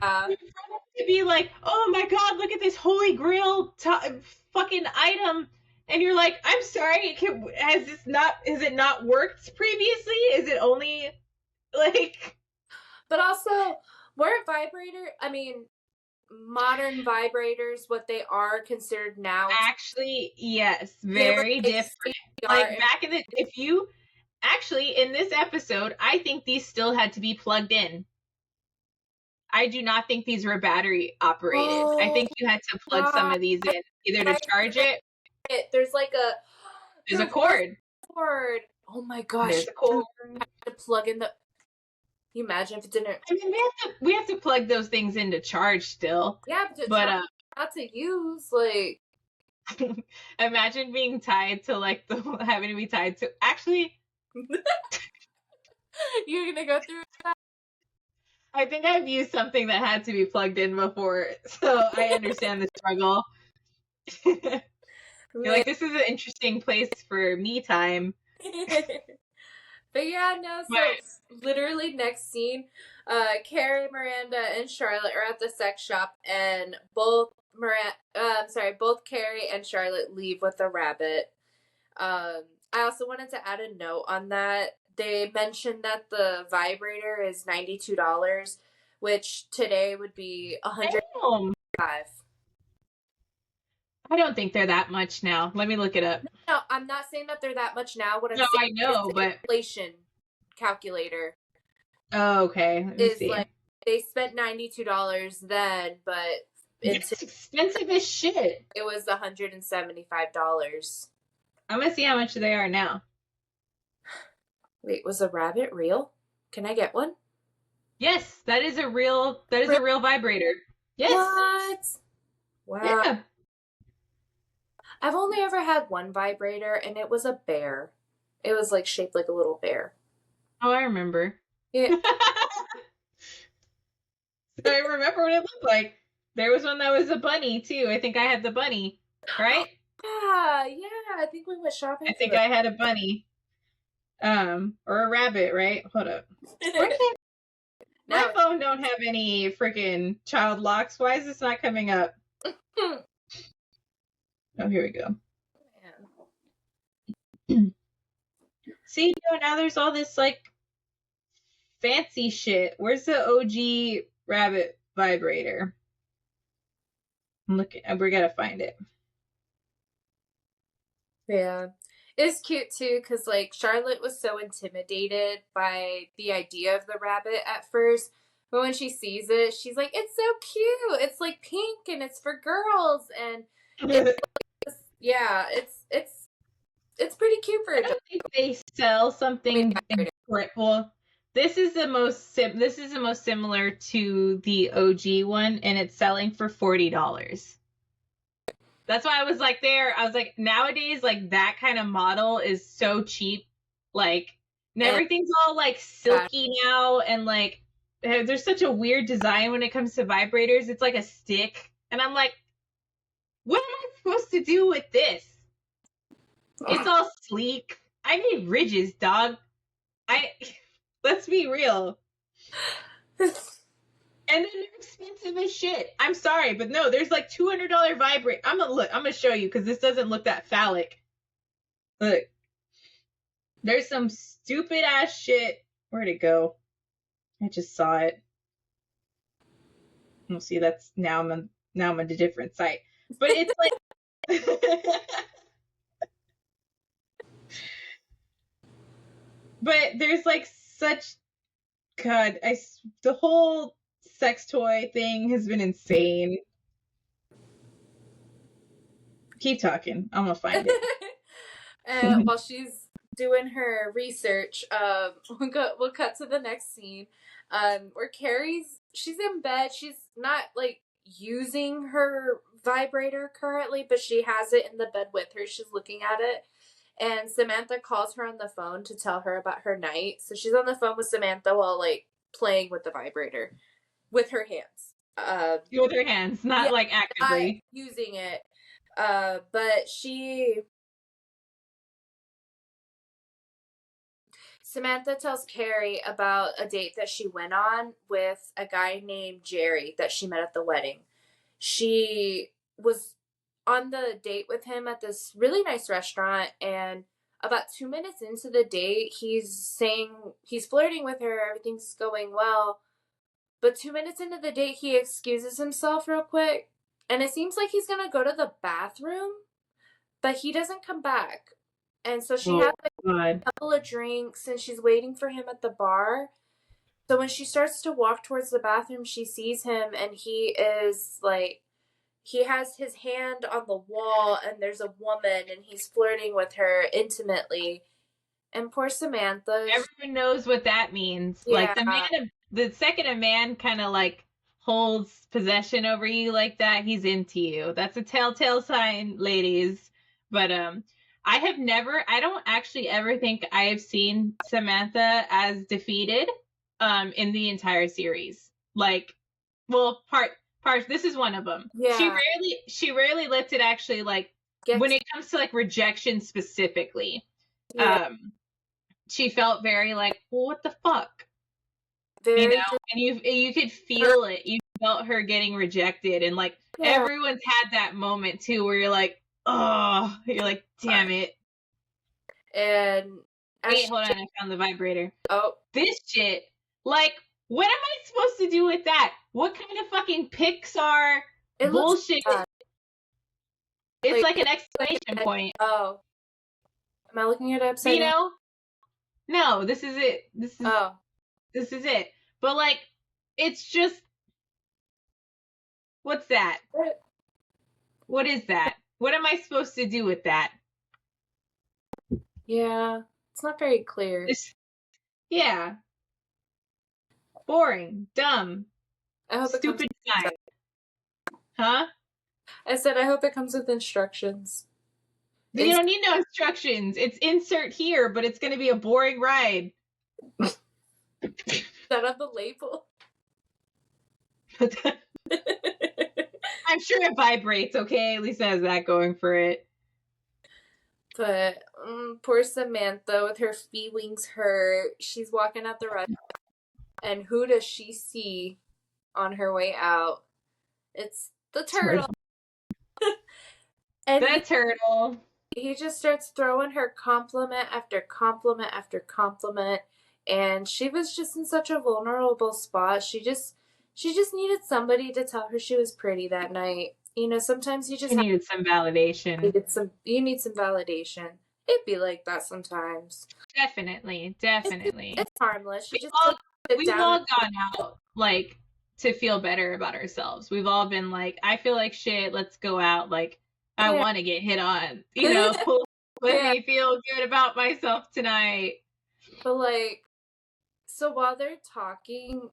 Yeah. to be like, oh my god, look at this holy grail fucking item, and you're like, I'm sorry, has it not worked previously? Is it only like? But also, we're modern vibrators, what they are considered now. Actually, yes, They were very like different. CPR Like back in the, if you actually in this episode, I think these still had to be plugged in. I do not think these were battery operated. I think you had to plug some of these in, either to charge it. There's like There's a cord. cord. Oh my gosh! There's a cord. To plug in the. Can you imagine if it didn't? I mean, we have to plug those things in to charge still. Yeah, but not to use like. Imagine being tied to having to be tied to actually. You're gonna go through that. I think I've used something that had to be plugged in before, so I understand the struggle. You're like, this is an interesting place for me time. But yeah, no, so literally next scene, Carrie, Miranda, and Charlotte are at the sex shop, and both Carrie and Charlotte leave with a rabbit. I also wanted to add a note on that. They mentioned that the vibrator is $92, which today would be $105. I don't think they're that much now. Let me look it up. No, I'm not saying that they're that much now. What I'm saying I know, is the but inflation calculator. Oh, okay. Let me see. Like they spent $92 then, but it's expensive as shit. It was $175. I'm gonna see how much they are now. Wait, was a rabbit real? Can I get one? Yes, that is a real vibrator. Yes. What? Wow. Yeah. I've only ever had one vibrator, and it was a bear. It was like shaped like a little bear. Oh, I remember. Yeah. I remember what it looked like. There was one that was a bunny too. I think I had the bunny, right? Yeah. I think we went shopping. I think I had a bunny, or a rabbit, right? Hold up. My phone don't have any freaking child locks. Why is this not coming up? Oh, here we go. See, now there's all this like fancy shit. Where's the OG rabbit vibrator? I'm looking. We gotta find it. Yeah. It's cute too, because like Charlotte was so intimidated by the idea of the rabbit at first. But when she sees it, she's like, it's so cute. It's like pink and it's for girls. And it's yeah, it's pretty cute for I adults. don't think they sell something. Well, this is the most similar to the OG one, and it's selling for $40. That's why I was like I was like, nowadays, like that kind of model is so cheap. Like, and everything's all like silky now, and like there's such a weird design when it comes to vibrators. It's like a stick, and I'm like, what am I supposed to do with this? It's all sleek. I need ridges, dog. Let's be real. And then they're expensive as shit. I'm sorry, but no, there's like $200 vibrate. I'm gonna show you because this doesn't look that phallic. Look, there's some stupid ass shit. Where'd it go? I just saw it. We'll see. That's now I'm on a different site, but it's like. But there's like such God. The whole sex toy thing has been insane. Keep talking. I'm gonna find it. And while she's doing her research, we'll cut to the next scene, where she's in bed. She's not like using her vibrator currently, but she has it in the bed with her. She's looking at it, and Samantha calls her on the phone to tell her about her night. So she's on the phone with Samantha while like playing with the vibrator with her hands. With her hands, not like actively not using it. But Samantha tells Carrie about a date that she went on with a guy named Jerry that she met at the wedding. She was on the date with him at this really nice restaurant, and about 2 minutes into the date, he's saying he's flirting with her, everything's going well. But 2 minutes into the date, he excuses himself real quick, and it seems like he's gonna go to the bathroom, but he doesn't come back. And so she has like a couple of drinks and she's waiting for him at the bar. So when she starts to walk towards the bathroom, she sees him and he is like, he has his hand on the wall and there's a woman and he's flirting with her intimately. And poor Samantha. Everyone knows what that means. Yeah. Like the second a man kind of like holds possession over you like that, he's into you. That's a telltale sign, ladies. But I don't actually ever think I have seen Samantha as defeated in the entire series. Like, well, this is one of them. Yeah. She rarely lets it actually like when it comes to like rejection specifically. Yeah. She felt very like, well, what the fuck? Very, you know, and you could feel it. You felt her getting rejected, and like everyone's had that moment too, where you're like, oh, you're like, damn it. And wait, hold on, I found the vibrator. Oh, this shit. Like, what am I supposed to do with that? What kind of fucking Pixar bullshit? It's like an exclamation point. Oh, am I looking at it upside down? You know? No, this is it. This is it. But like, it's just, what's that? What is that? What am I supposed to do with that? Yeah, it's not very clear. Yeah. Boring, dumb, stupid design. Huh? I said, I hope it comes with instructions. You don't need no instructions. It's insert here, but it's going to be a boring ride. Is that on the label? I'm sure it vibrates, okay? At least it has that going for it. But poor Samantha with her feelings hurt. She's walking out the restaurant. And who does she see on her way out? It's the turtle. And the turtle. He just starts throwing her compliment after compliment after compliment. and she was just in such a vulnerable spot. She just needed somebody to tell her she was pretty that night. Sometimes you just She needed some validation. you need some validation. It'd be like that sometimes. Definitely, It's definitely. it's harmless. You We've just all like sit we've down and all gone out like to feel better about ourselves. We've all been like, I feel like shit, let's go out. Like, I yeah. want to get hit on, you know. Let Yeah. me feel good about myself tonight. But like, so while they're talking,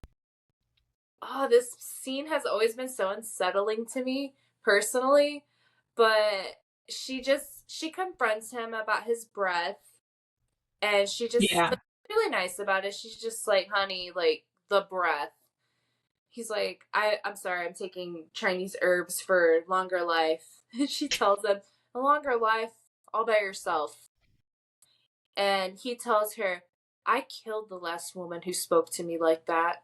this scene has always been so unsettling to me personally, but she confronts him about his breath, and she just Yeah. like, really nice about it. She's just like, honey, like the breath. He's like, I'm sorry, I'm taking Chinese herbs for longer life. And she tells him, a longer life all by yourself. And he tells her, I killed the last woman who spoke to me like that.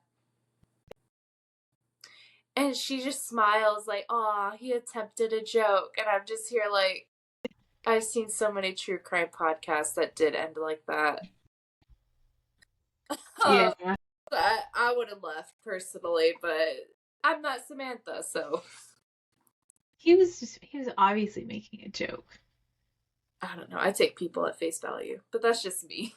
And she just smiles like, aw, he attempted a joke. And I'm just here like, I've seen so many true crime podcasts that did end like that. Yeah. I would have left personally, but I'm not Samantha, so He was obviously making a joke. I don't know. I take people at face value, but that's just me.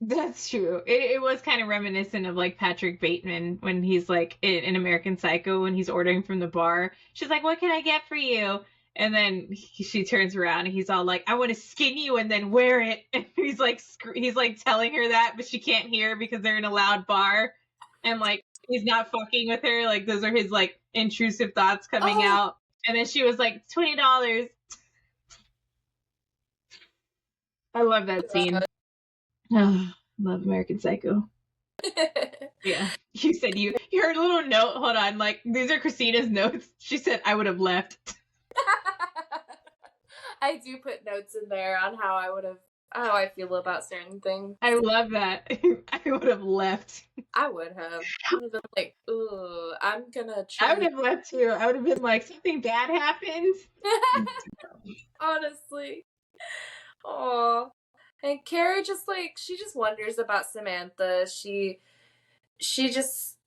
That's true. It was kind of reminiscent of like Patrick Bateman when he's like in American Psycho when he's ordering from the bar. She's like, "What can I get for you?" And then she turns around and he's all like, "I want to skin you and then wear it." And he's like telling her that, but she can't hear because they're in a loud bar, and like he's not fucking with her. Like those are his like intrusive thoughts coming out. And then she was like, $20. I love that scene. Oh, love American Psycho. Yeah. You said your little note, hold on, like these are Christina's notes. She said I would have left. I do put notes in there on how I feel about certain things. I love that. I would have left. I would have. I would have been like, ooh, I'm gonna I trim would have left too. I would have been like, something bad happened. honestly. Oh. And Carrie just like she just wonders about Samantha. She just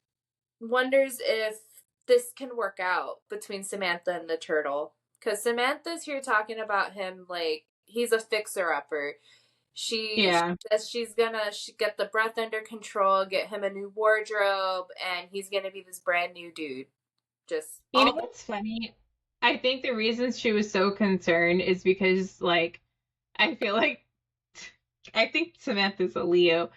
wonders if this can work out between Samantha and the turtle. Because Samantha's here talking about him like he's a fixer upper. She Yeah. says she's gonna get the breath under control, get him a new wardrobe, and he's gonna be this brand new dude. Just You know all what's funny? I think the reason she was so concerned is because like I feel like I think Samantha's a Leo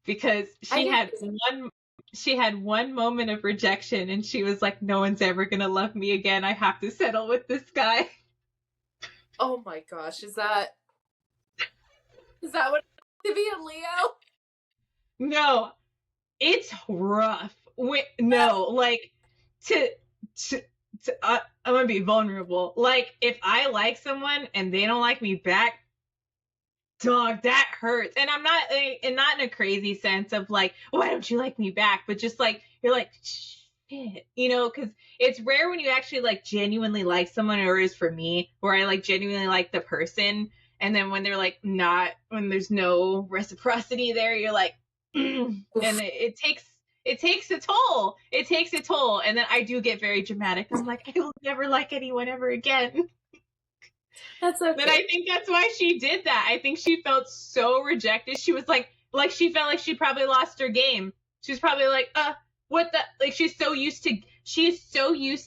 because I do. she had one moment of rejection and she was like, no one's ever gonna love me again. I have to settle with this guy. Oh my gosh, is that what to be a Leo? No, it's rough. No, like to to, I'm gonna be vulnerable. Like if I like someone and they don't like me back, dog, that hurts. And I'm not, and not in a crazy sense of like, why don't you like me back? But just like you're like, shit, because it's rare when you actually like genuinely like someone, or is for me, where I like genuinely like the person, and then when they're like not, when there's no reciprocity there, you're like, and it takes a toll. It takes a toll, and then I do get very dramatic. I'm like, I will never like anyone ever again. That's okay. But I think that's why she did that. I think she felt so rejected. She was like she felt like she probably lost her game. She was probably like, what the, like she's so used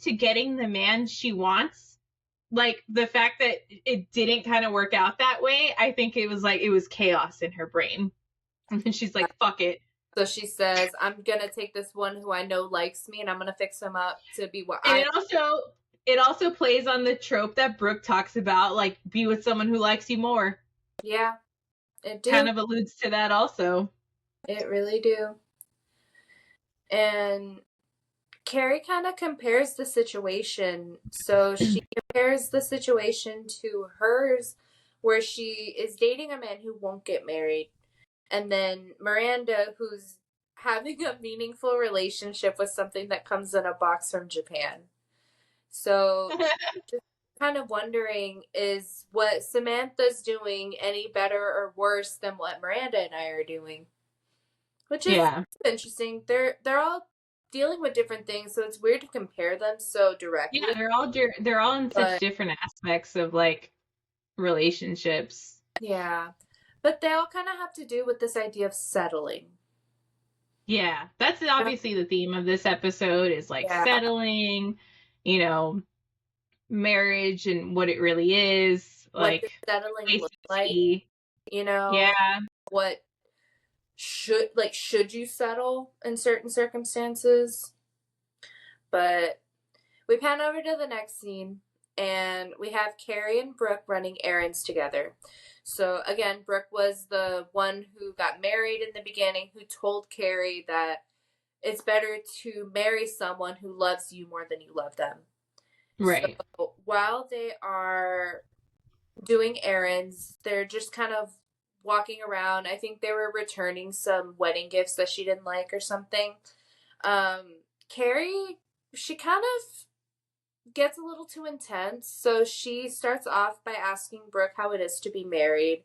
to getting the man she wants. Like the fact that it didn't kind of work out that way, I think it was chaos in her brain. And then she's like, fuck it. So she says, I'm gonna take this one who I know likes me and I'm gonna fix him up to be what And it also plays on the trope that Brooke talks about, like be with someone who likes you more. Yeah, it do. Kind of alludes to that also. It really do. And Carrie kind of compares the situation. So she compares the situation to hers, where she is dating a man who won't get married. And then Miranda, who's having a meaningful relationship with something that comes in a box from Japan. So just kind of wondering, is what Samantha's doing any better or worse than what Miranda and I are doing? which is Yeah. interesting. They're all dealing with different things, so it's weird to compare them so Yeah, directly. they're all in such But different aspects of like relationships. yeah, but they all kind of have to do with this idea of settling. Yeah, that's obviously the theme of this episode is like Yeah, settling, you know, marriage and what it really is, what does like settling look like? complacency. You know, Yeah, what should you settle in certain circumstances? But we pan over to the next scene, and we have Carrie and Brooke running errands together. So again, Brooke was the one who got married in the beginning, who told Carrie that it's better to marry someone who loves you more than you love them. So right. while they are doing errands, they're just kind of walking around. I think they were returning some wedding gifts that she didn't like or something. Carrie, she kind of gets a little too intense. So she starts off by asking Brooke how it is to be married.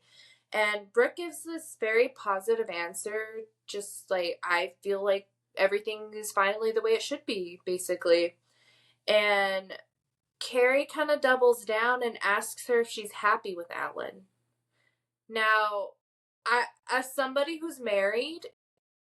And Brooke gives this very positive answer, just like, I feel like everything is finally the way it should be, basically. And Carrie kind of doubles down and asks her if she's happy with Alan. Now, I, as somebody who's married,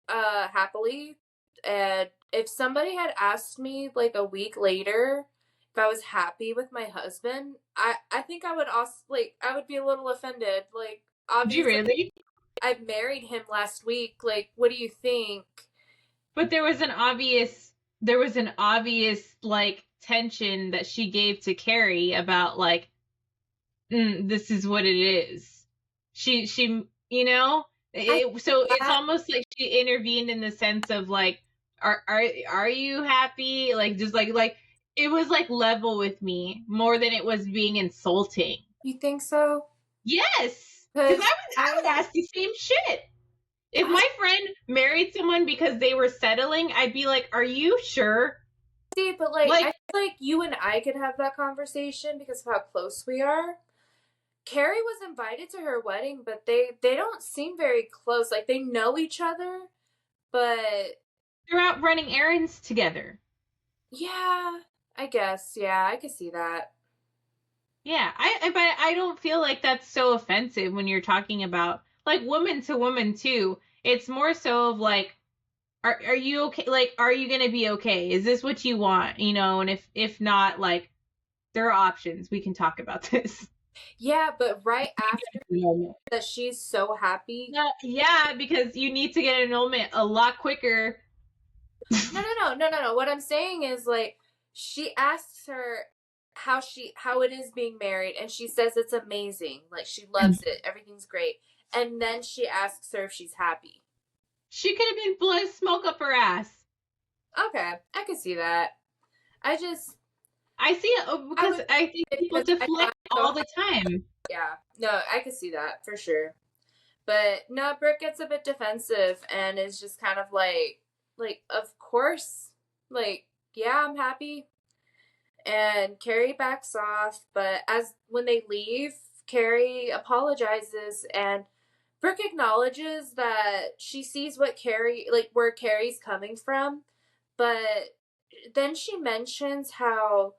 happily, and if somebody had asked me like a week later if I was happy with my husband, I think I would also, like, I would be a little offended. Like, Did you obviously really? I married him last week. Like, what do you think? But there was an obvious like tension that she gave to Carrie about like this is what it is. She I so it's that almost like she intervened in the sense of like are you happy? Like just like it was like level with me more than it was being insulting. You think so? Yes, because Because I would ask the same shit. If I my friend married someone because they were settling, I'd be like, "Are you sure?" see, but like I Like, feel like you and I could have that conversation because of how close we are. Carrie was invited to her wedding, but they don't seem very close. Like they know each other, but they're out running errands together. yeah, I guess. Yeah, I could see that. Yeah, but I don't feel like that's so offensive when you're talking about like woman to woman too. It's more so of like, are you okay? Like, are you gonna be okay? Is this what you want? And if not, like, there are options. We can talk about this. Yeah, but right after that, she's so happy. Yeah, because you need to get an annulment a lot quicker. No. What I'm saying is like she asks her how it is being married, and she says it's amazing. Like she loves it. Everything's great. And then she asks her if she's happy. She could have been blowing smoke up her ass. Okay, I could see that. I just I see it I because would I think people because I know deflect I'm so all the time. yeah. No, I could see that for sure. But no, Brooke gets a bit defensive and is just kind of like, of course, like, yeah, I'm happy. And Carrie backs off, but as when they leave, Carrie apologizes and Brooke acknowledges that she sees what Carrie, like, where Carrie's coming from, but then she mentions how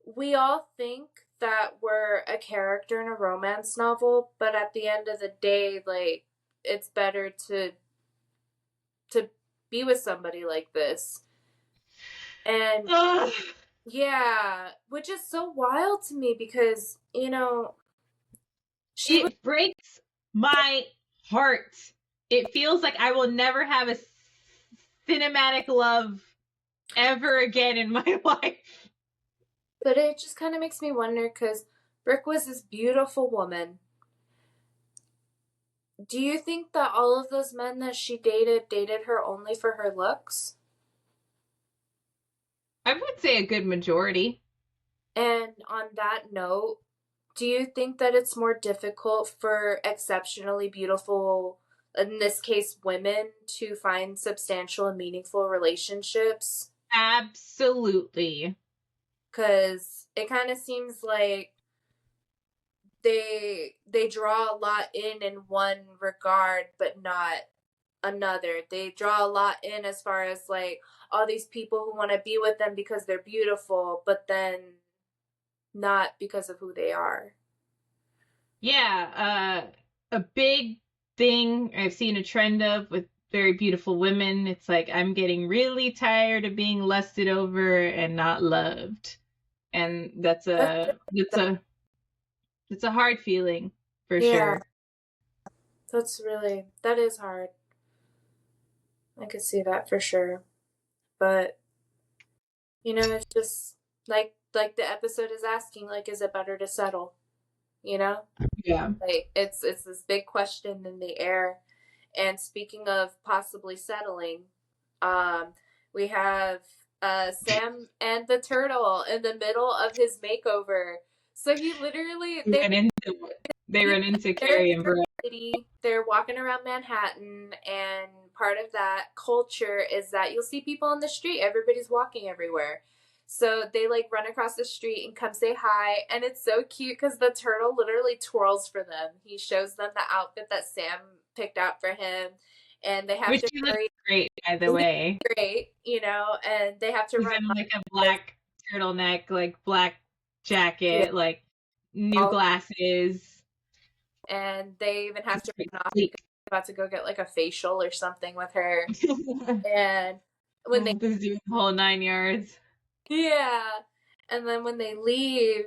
we all think that we're a character in a romance novel, but at the end of the day, like, it's better to be with somebody like this. And Ugh. yeah, which is so wild to me because, she was It breaks my heart. It feels like I will never have a cinematic love ever again in my life. but it just kind of makes me wonder cuz Brooke was this beautiful woman. Do you think that all of those men that she dated her only for her looks? I would say a good majority. And on that note, do you think that it's more difficult for exceptionally beautiful, in this case, women, to find substantial and meaningful relationships? Absolutely. Because it kind of seems like they draw a lot in one regard, but not another. They draw a lot in as far as like all these people who want to be with them because they're beautiful, but then not because of who they are. Yeah, a big thing I've seen a trend of with very beautiful women. It's like, I'm getting really tired of being lusted over and not loved. And that's a hard feeling for Yeah, sure. that is hard. I could see that for sure. But it's just like the episode is asking, like, is it better to settle? You know? Yeah. Like it's this big question in the air. And speaking of possibly settling, um, we have Sam and the turtle in the middle of his makeover. So he literally They run into they're in Carrie New and York Brooke. City. They're walking around Manhattan, and part of that culture is that you'll see people on the street. Everybody's walking everywhere. So they like run across the street and come say hi, and it's so cute because the turtle literally twirls for them. He shows them the outfit that Sam picked out for him, and they have Which to she looks hurry. great, by the way. Great, and they have to She's run. in like a black turtleneck, like black Yeah, jacket, like new all, glasses. and they even have to run off because they're about to go get like a facial or something with her. And when they The whole 9 yards. yeah, and then when they leave,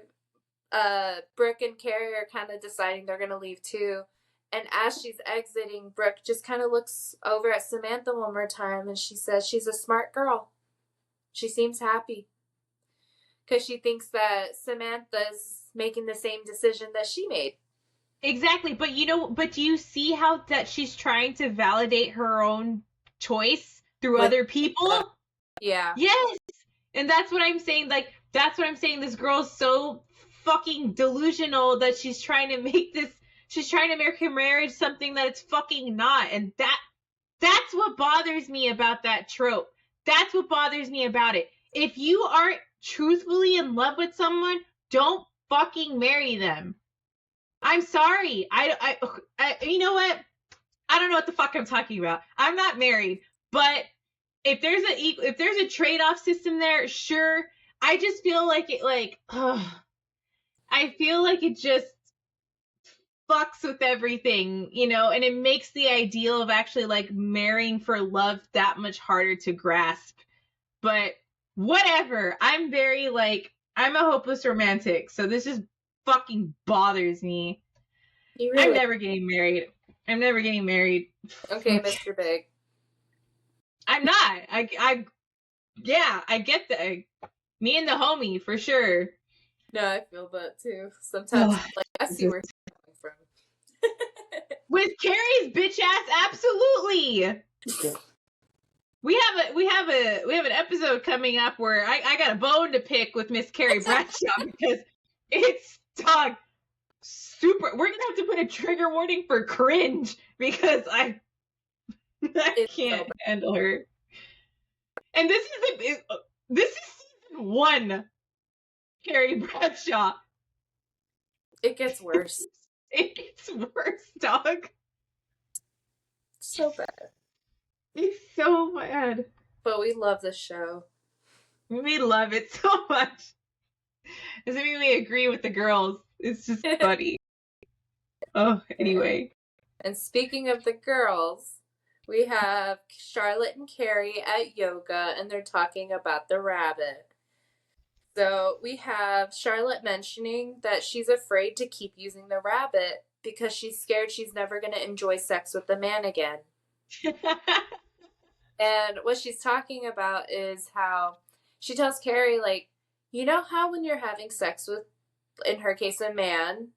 Brooke and Carrie are kind of deciding they're gonna leave too. And as she's exiting, Brooke just kind of looks over at Samantha one more time, and she says she's a smart girl. She seems happy because she thinks that Samantha's making the same decision that she made. Exactly, but do you see how that she's trying to validate her own choice through With other people? yeah, Yes. And that's what I'm saying. Like, that's what I'm saying. This girl's so fucking delusional that she's trying to make her marriage something that it's fucking not. And that's what bothers me about that trope. That's what bothers me about it. If you aren't truthfully in love with someone, don't fucking marry them. I'm sorry. You know what? I don't know what the fuck I'm talking about. I'm not married, but if there's a trade-off system there, sure. I just feel like I feel like it just fucks with everything, and it makes the ideal of actually like marrying for love that much harder to grasp. But whatever. I'm a hopeless romantic, so this just fucking bothers me. I'm never getting married. Okay, Mr. Big. I'm not. I get that. Me and the homie, for sure. No, I feel that too. Sometimes, like, I see where he's coming from. With Carrie's bitch ass, absolutely. We have an episode coming up where I got a bone to pick with Miss Carrie Bradshaw because it's super. We're gonna have to put a trigger warning for cringe because I can't handle her. And this is season 1. Carrie Bradshaw. It gets worse. It gets worse, dog. So bad. It's so bad. But we love the show. We love it so much. Doesn't mean we agree with the girls. It's just funny. Oh, anyway. And speaking of the girls, we have Charlotte and Carrie at yoga, and they're talking about the rabbit. So we have Charlotte mentioning that she's afraid to keep using the rabbit because she's scared she's never going to enjoy sex with the man again. And what she's talking about is how she tells Carrie, like, you know how when you're having sex with, in her case, a man,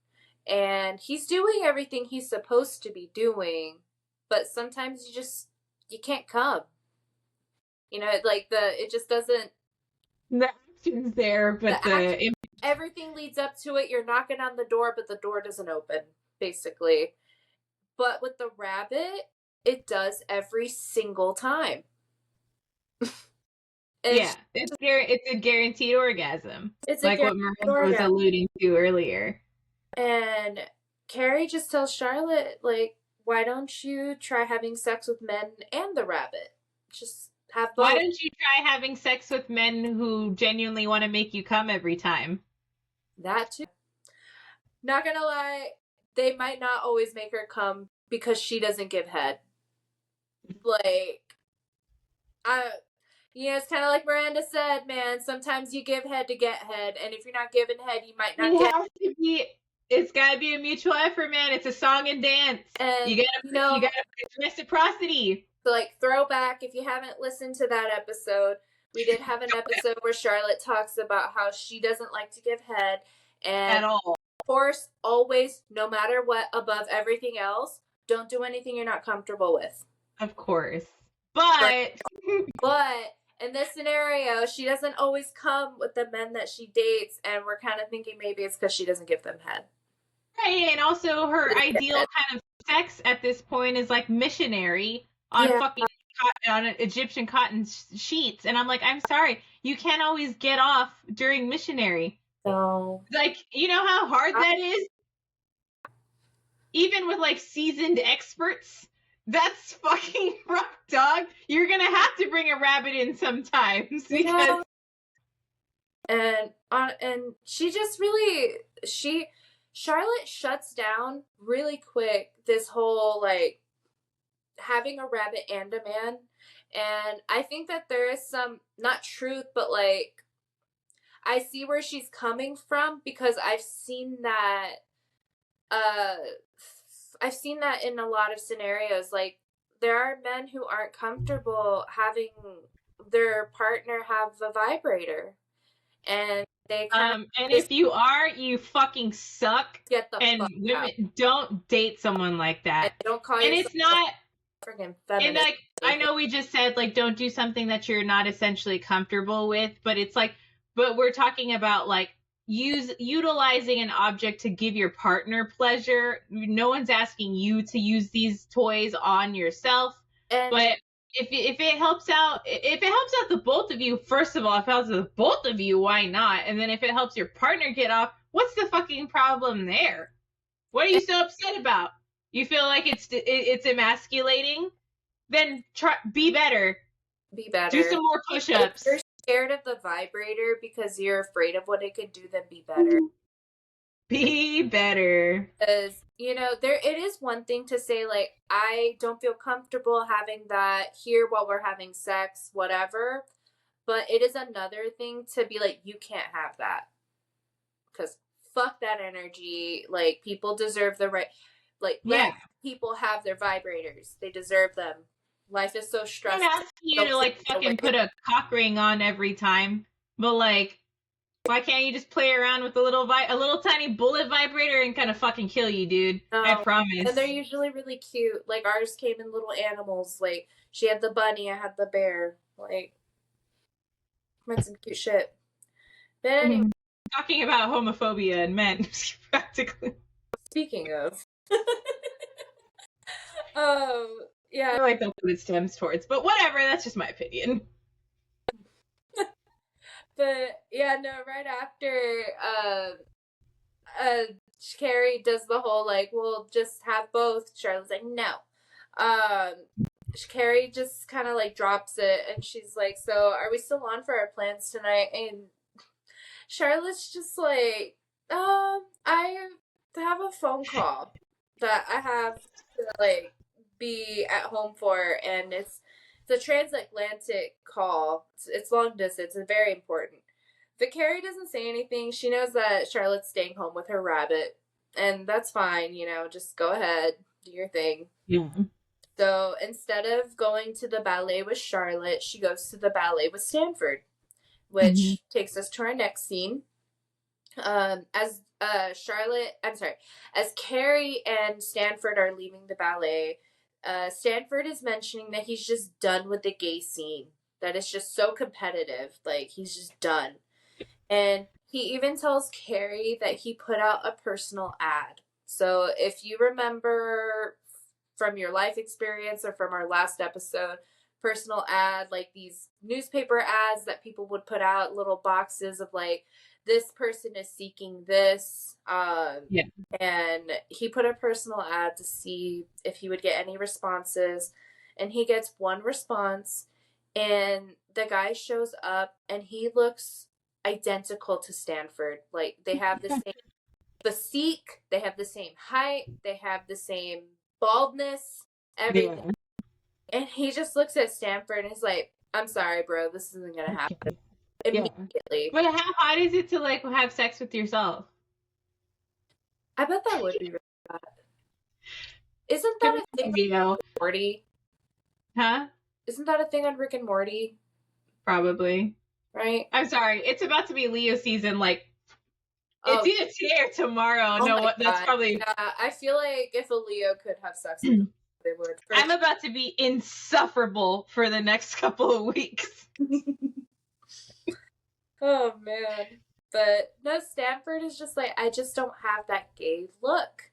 and he's doing everything he's supposed to be doing, but sometimes you can't come. It just doesn't. The action's there, but everything leads up to it. You're knocking on the door, but the door doesn't open, basically. But with the rabbit, it does every single time. Yeah, it's a guaranteed orgasm. It's like what Miranda was alluding to earlier. And Carrie just tells Charlotte, like, why don't you try having sex with men and the rabbit? Just have Why both. don't you try having sex with men who genuinely want to make you come every time? That too. Not gonna lie, they might not always make her come because she doesn't give head. Like, I, it's kind of like Miranda said, man. Sometimes you give head to get head, and if you're not giving head, you might not It get. has to be. It's gotta be a mutual effort, man. It's a song and dance. And You gotta. It's reciprocity. So, like, throwback, if you haven't listened to that episode, we did have an episode where Charlotte talks about how she doesn't like to give head, and At all. of course, always, no matter what, above everything else, don't do anything you're not comfortable with. Of course. But in this scenario, she doesn't always come with the men that she dates, and we're kind of thinking maybe it's because she doesn't give them head. Right, and also her ideal kind of sex at this point is like missionary on fucking on Egyptian cotton sheets, and I'm like, I'm sorry, you can't always get off during missionary. No. Like, you know how hard that is? Even with like seasoned experts, that's fucking rough, dog. You're gonna have to bring a rabbit in sometimes because. And she just really Charlotte shuts down really quick this whole like having a rabbit and a man, and I think that there is some not truth, but like I see where she's coming from because I've seen that in a lot of scenarios. Like, there are men who aren't comfortable having their partner have a vibrator, and they and if you are, you fucking suck. Get the and fuck women out. Don't date someone like that. And don't call and it's not freaking feminist. And like, I know we just said like don't do something that you're not essentially comfortable with, but it's like, but we're talking about like utilizing an object to give your partner pleasure. No one's asking you to use these toys on yourself, but if it helps out, the both of you, first of all, if it helps the both of you, why not? And then if it helps your partner get off, what's the fucking problem there? What are you so upset about? You feel like it's emasculating? Then be better. Be better. Do some more push-ups. If you're scared of the vibrator because you're afraid of what it could do, then be better. Be better. Because, it is one thing to say, like, I don't feel comfortable having that here while we're having sex, whatever. But it is another thing to be like, you can't have that. Because fuck that energy. Like, people deserve the right. Like, let people have their vibrators. They deserve them. Life is so stressful. I'm asking you to like fucking put a cock ring on every time, but like, why can't you just play around with a little tiny bullet vibrator and kind of fucking kill you, dude? I promise. And they're usually really cute. Like, ours came in little animals. Like, she had the bunny, I had the bear. Like, meant some cute shit. But anyway, talking about homophobia and men, practically. Speaking of, yeah, I like that's what it stems towards, but whatever. That's just my opinion. But yeah, no. Right after, Carrie does the whole like, we'll just have both. Charlotte's like, no. Carrie just kind of like drops it, and she's like, so are we still on for our plans tonight? And Charlotte's just like, I have a phone call that I have to like be at home for, and it's a transatlantic call. It's long distance. It's very important. But Carrie doesn't say anything. She knows that Charlotte's staying home with her rabbit, and that's fine. Just go ahead, do your thing. Yeah. So instead of going to the ballet with Charlotte, she goes to the ballet with Stanford, which takes us to our next scene. As Carrie and Stanford are leaving the ballet, Stanford is mentioning that he's just done with the gay scene. That it's just so competitive. Like, he's just done. And he even tells Carrie that he put out a personal ad. So if you remember from your life experience or from our last episode, personal ad, like these newspaper ads that people would put out, little boxes of like this person is seeking this. Yeah. And he put a personal ad to see if he would get any responses, and he gets one response, and the guy shows up and he looks identical to Stanford. Like, they have the same physique, they have the same height, they have the same baldness, everything. Yeah. And he just looks at Stanford and he's like, I'm sorry, bro, this isn't gonna happen. Yeah. Immediately. But how hot is it to like have sex with yourself? I bet that would be really bad. Isn't that a thing on Rick and Morty? Huh? Isn't that a thing on Rick and Morty? Probably. Right? I'm sorry. It's about to be Leo season. Like, Oh, it's either today or tomorrow. oh No, my what? That's God. probably. Yeah, I feel like if a Leo could have sex with them, they would. I'm about to be insufferable for the next couple of weeks. Oh man. But no, Stanford is just like, I just don't have that gay look.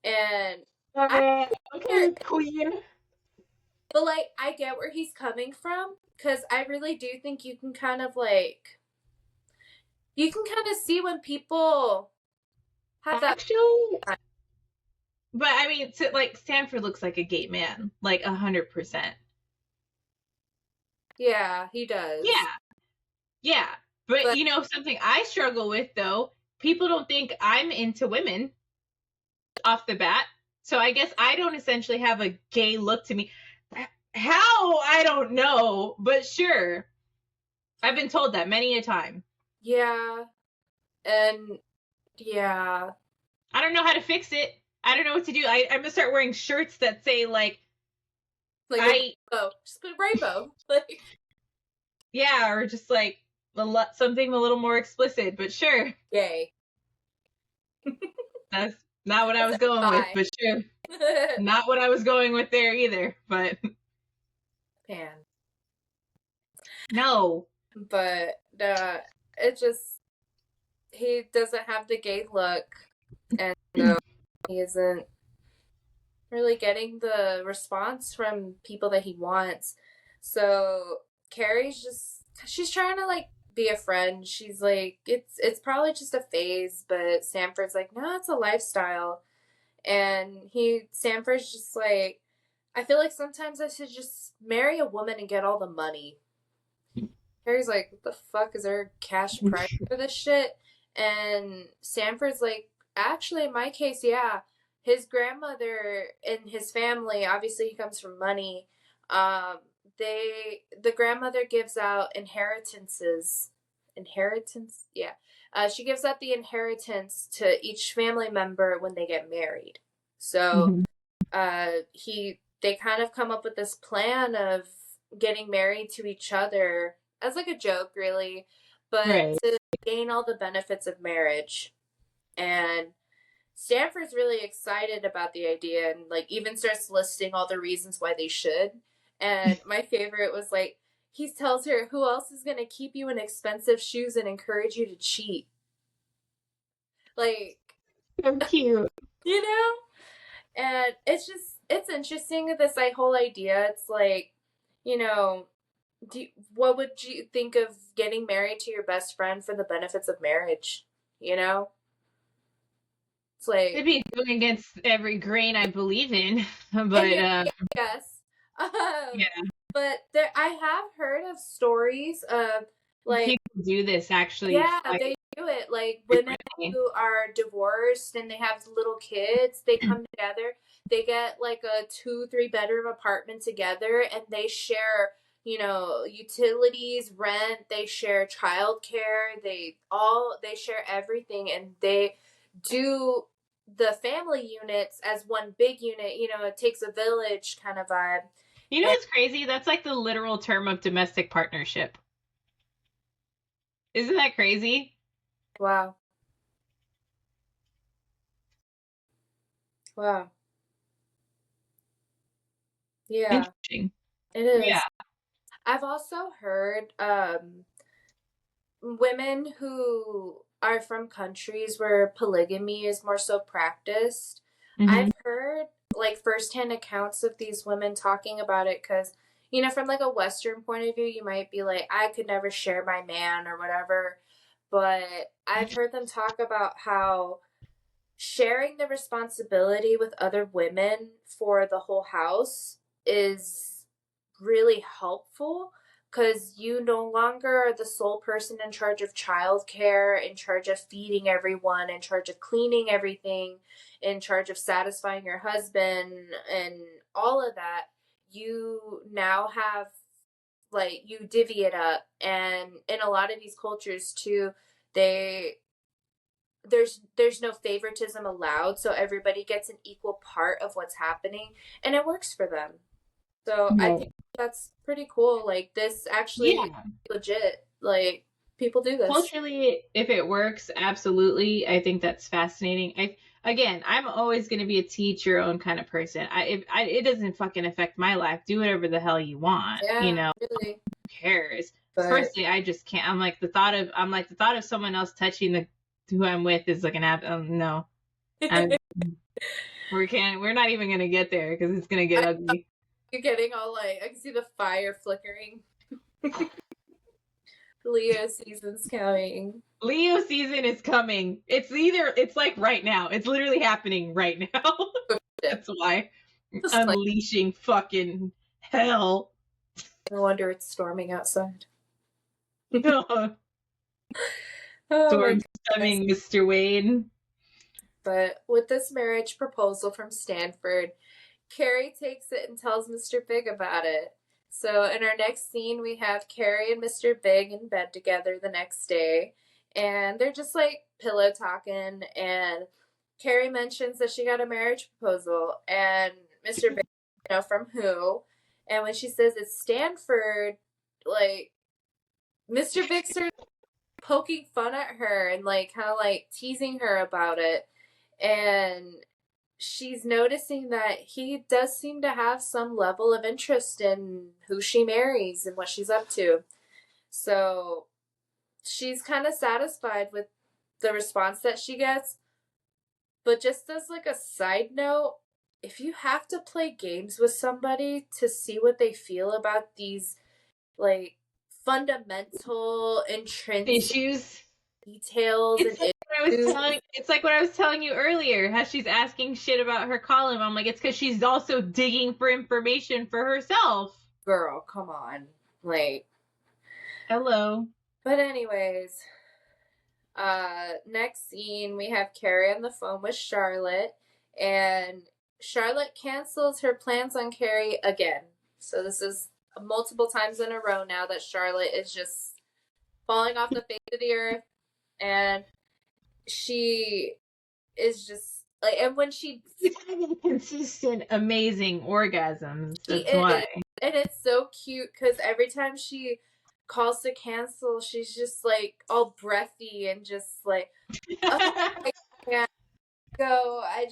And Okay, queen. but like, I get where he's coming from, because I really do think you can kind of like, you can kind of see when people have that. Actually, but I mean, like Stanford looks like a gay man, like 100%. Yeah, he does. Yeah. But you know, something I struggle with though, people don't think I'm into women off the bat. So I guess I don't essentially have a gay look to me. How? I don't know, but sure. I've been told that many a time. Yeah. And yeah. I don't know how to fix it. I don't know what to do. I'm gonna start wearing shirts that say like just put rainbow. Like, yeah, or just like something a little more explicit, but sure. gay. That's not what I was going with, but sure. Not what I was going with there either, but Pan. No. But it just, he doesn't have the gay look, and he isn't really getting the response from people that he wants. So Carrie's just, she's trying to like be a friend. She's like, it's probably just a phase, but Sanford's like, no, it's a lifestyle. And Sanford's just like, I feel like sometimes I should just marry a woman and get all the money. Harry's like, what the fuck, is there a cash price for this shit? And Sanford's like, actually, in my case, yeah. His grandmother and his family, obviously he comes from money. The grandmother gives out inheritances. Inheritance? Yeah. She gives out the inheritance to each family member when they get married. So they kind of come up with this plan of getting married to each other as like a joke, really, but to gain all the benefits of marriage. And Stanford's really excited about the idea, and like even starts listing all the reasons why they should. And my favorite was like, he tells her, who else is going to keep you in expensive shoes and encourage you to cheat? Like, so cute. You know? And it's interesting, this like whole idea. It's like, you know, what would you think of getting married to your best friend for the benefits of marriage? You know? It's like, it'd be going against every grain I believe in, but yes. Yeah. But I have heard of stories of like people do this actually. Yeah, they do it. Like women who are divorced and they have little kids, they come together. They get like a 2-3 bedroom apartment together, and they share, you know, utilities, rent. They share childcare. They share everything, and they do the family units as one big unit. You know, it takes a village kind of vibe. You know what's crazy? That's like the literal term of domestic partnership. Isn't that crazy? Wow. Yeah. Interesting. It is. Yeah. I've also heard women who are from countries where polygamy is more so practiced. I've heard like firsthand accounts of these women talking about it, because, you know, from like a Western point of view, you might be like, I could never share my man or whatever. but I've heard them talk about how sharing the responsibility with other women for the whole house is really helpful because you no longer are the sole person in charge of childcare, in charge of feeding everyone, in charge of cleaning everything, in charge of satisfying your husband, and all of that. You now have, like, you divvy it up, and in a lot of these cultures too, they there's no favoritism allowed, so everybody gets an equal part of what's happening, and it works for them. So I No. think that's pretty cool. Like, this actually Yeah. legit. Like, people do this. Culturally, if it works, absolutely. I think that's fascinating. I'm always going to be a teach your own kind of person. It doesn't fucking affect my life. Do whatever the hell you want. Yeah, really. Who cares? But Personally, I just can't. I'm like the thought of someone else touching the who I'm with is like an app. No, I'm, we're not even gonna get there because it's gonna get ugly. you're getting all like, I can see the fire flickering. Leo season's coming. Leo season is coming. It's like right now. It's literally happening right now. That's why. Just Unleashing fucking hell. No wonder it's storming outside. Storm Oh my goodness. stemming, Mr. Wayne. But with this marriage proposal from Stanford, Carrie takes it and tells Mr. Big about it. So in our next scene, we have Carrie and Mr. Big in bed together the next day, and they're just like pillow talking, and Carrie mentions that she got a marriage proposal, and Mr. Big, from who? And when she says it's Stanford, like, Mr. Big starts poking fun at her and like kind of like teasing her about it, and she's noticing that he does seem to have some level of interest in who she marries and what she's up to. So she's kind of satisfied with the response that she gets. But just as like a side note, if you have to play games with somebody to see what they feel about these like fundamental intrinsic Issues. details and It's like what I was telling you earlier, how she's asking shit about her column. I'm like, it's because she's also digging for information for herself. Girl, come on. Like, hello. But anyways, next scene, we have Carrie on the phone with Charlotte, and Charlotte cancels her plans on Carrie again. So this is multiple times in a row now that Charlotte is just falling off the face of the earth, and she is just like, and when she's having consistent, amazing orgasms. That's why. And it's so cute because every time she calls to cancel, she's just like all breathy and just like, oh, I can't go. I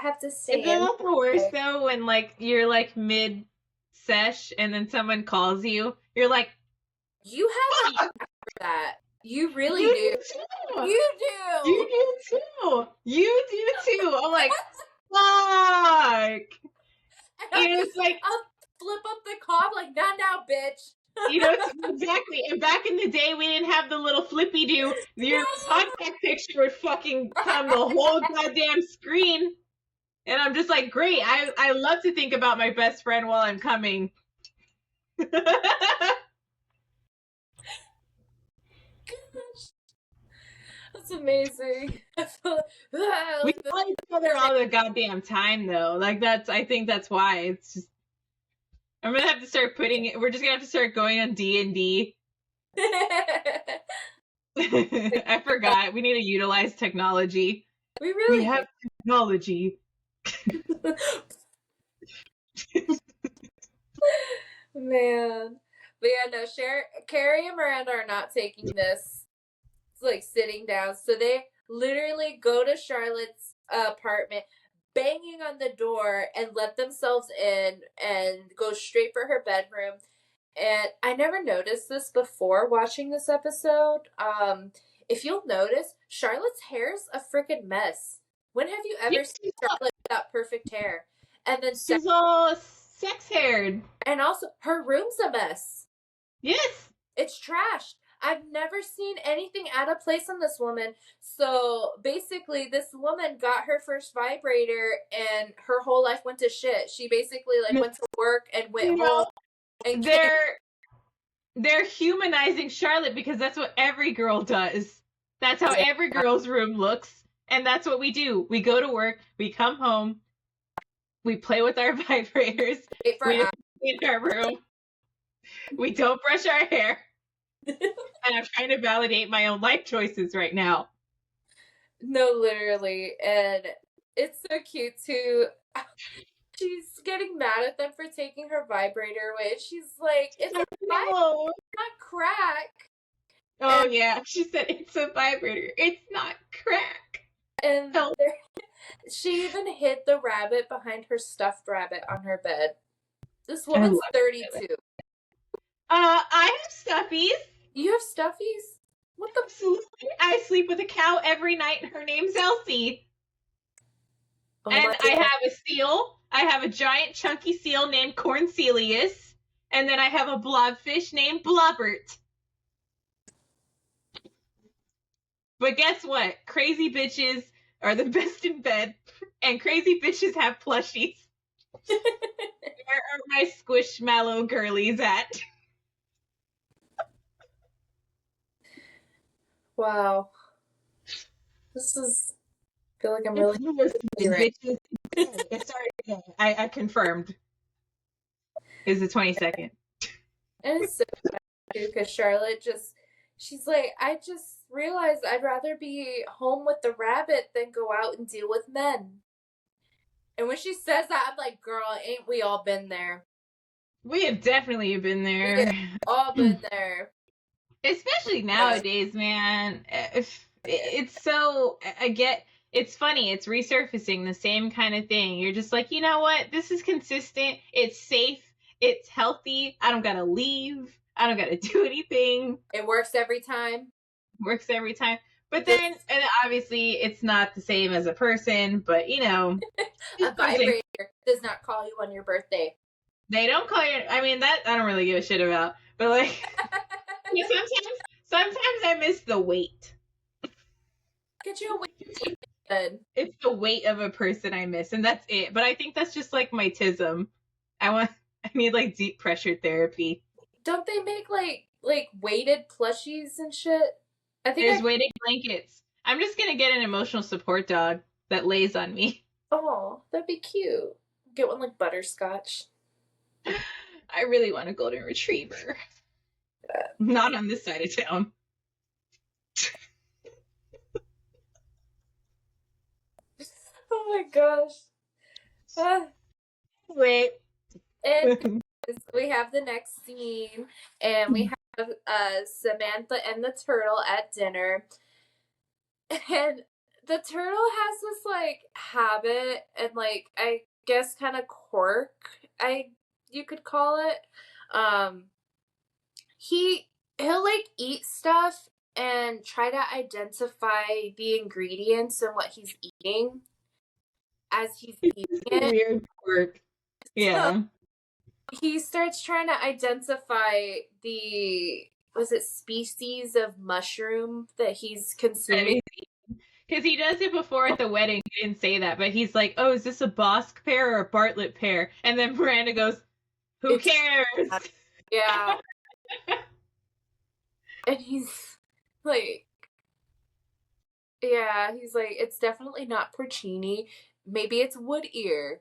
have to stay. Isn't that the worst though when like you're like mid sesh and then someone calls you? You're like, you have a for that. You really do. Too. You do. You do too. You do too. I'm like, fuck. And it's like, I'll flip up the cob like, not now, bitch. Exactly. And back in the day, we didn't have the little flippy do. Your contact picture would fucking come the whole goddamn screen. And I'm just like, great. I love to think about my best friend while I'm coming. That's amazing. We call each other all the goddamn time, though. Like, I think that's why. It's just, I'm gonna have to start we're just gonna have to start going on D&D. I forgot. We need to utilize technology. We have technology. Man. But yeah, no, Carrie and Miranda are not taking this, like, sitting down. So they literally go to Charlotte's apartment, banging on the door, and let themselves in and go straight for her bedroom. And I never noticed this before watching this episode. If you'll notice, Charlotte's hair's a freaking mess. When have you ever seen Charlotte without perfect hair? And then she's all sex-haired. And also, her room's a mess. Yes. It's trashed. I've never seen anything out of place on this woman. So basically, this woman got her first vibrator, and her whole life went to shit. She basically like went to work and went home and came. They're humanizing Charlotte because that's what every girl does. That's how every girl's room looks, and that's what we do. We go to work, we come home, we play with our vibrators, we don't clean our room, we don't brush our hair. And I'm trying to validate my own life choices right now. No, literally. And it's so cute too. She's getting mad at them for taking her vibrator away. She's like, it's a vibrator, not crack. Oh, yeah. She said, it's a vibrator. It's not crack. And she even hid the rabbit behind her stuffed rabbit on her bed. This woman's 32. I have stuffies. You have stuffies? What the? Absolutely. I sleep with a cow every night, and her name's Elsie. Oh, and I have a seal. I have a giant chunky seal named Corncelius. And then I have a blobfish named Blobbert. But guess what? Crazy bitches are the best in bed, and crazy bitches have plushies. Where are my squishmallow girlies at? Wow. This is... I feel like I'm really... Bitches. Sorry, I confirmed. Is the 22nd. And it's so bad, too, because Charlotte just... She's like, I just realized I'd rather be home with the rabbit than go out and deal with men. And when she says that, I'm like, girl, ain't we all been there? We have definitely been there. We have all been there. Especially nowadays, man. It's so... It's funny. It's resurfacing the same kind of thing. You're just like, you know what? This is consistent. It's safe. It's healthy. I don't gotta leave. I don't gotta do anything. It works every time. Works every time. But then, and obviously, it's not the same as a person, but, you know. A vibrator does not call you on your birthday. They don't call you, I mean, that I don't really give a shit about. But, like, sometimes I miss the weight. Get you a weight. It's the weight of a person I miss, and that's it. But I think that's just, like, my tism. I need, like, deep pressure therapy. Don't they make, like weighted plushies and shit? I think there's weighted blankets. I'm just gonna get an emotional support dog that lays on me. Oh, that'd be cute. Get one like Butterscotch. I really want a golden retriever. Not on this side of town. Oh my gosh. Wait. And we have the next scene, and we have Samantha and the turtle at dinner. And the turtle has this, like, habit and, like, I guess kind of quirk, you could call it. He'll, like, eat stuff and try to identify the ingredients and what he's eating as he's eating it. Weird quirk. Yeah. So he starts trying to identify the, was it species of mushroom that he's consuming? Because he does it before at the wedding. He didn't say that, but he's like, oh, is this a Bosc pear or a Bartlett pear? And then Miranda goes, who cares? Yeah. And he's like, yeah, he's like, it's definitely not porcini. Maybe it's wood ear.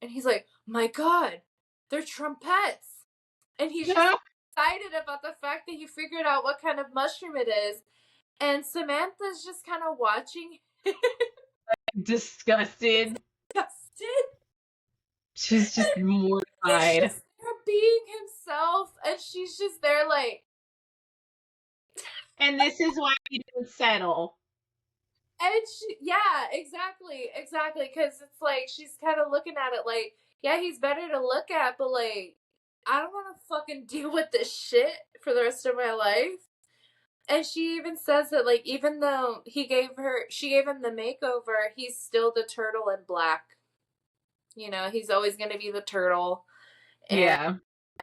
And he's like, my God, they're trumpets. And he's just excited about the fact that he figured out what kind of mushroom it is. And Samantha's just kind of watching. Disgusted. She's just mortified. He's just there being himself, and she's just there like. And this is why he didn't settle. And yeah, exactly, because it's like she's kind of looking at it like, yeah, he's better to look at, but like, I don't want to fucking deal with this shit for the rest of my life. And she even says that, like, even though she gave him the makeover, he's still the turtle in black. You know, he's always going to be the turtle. And yeah.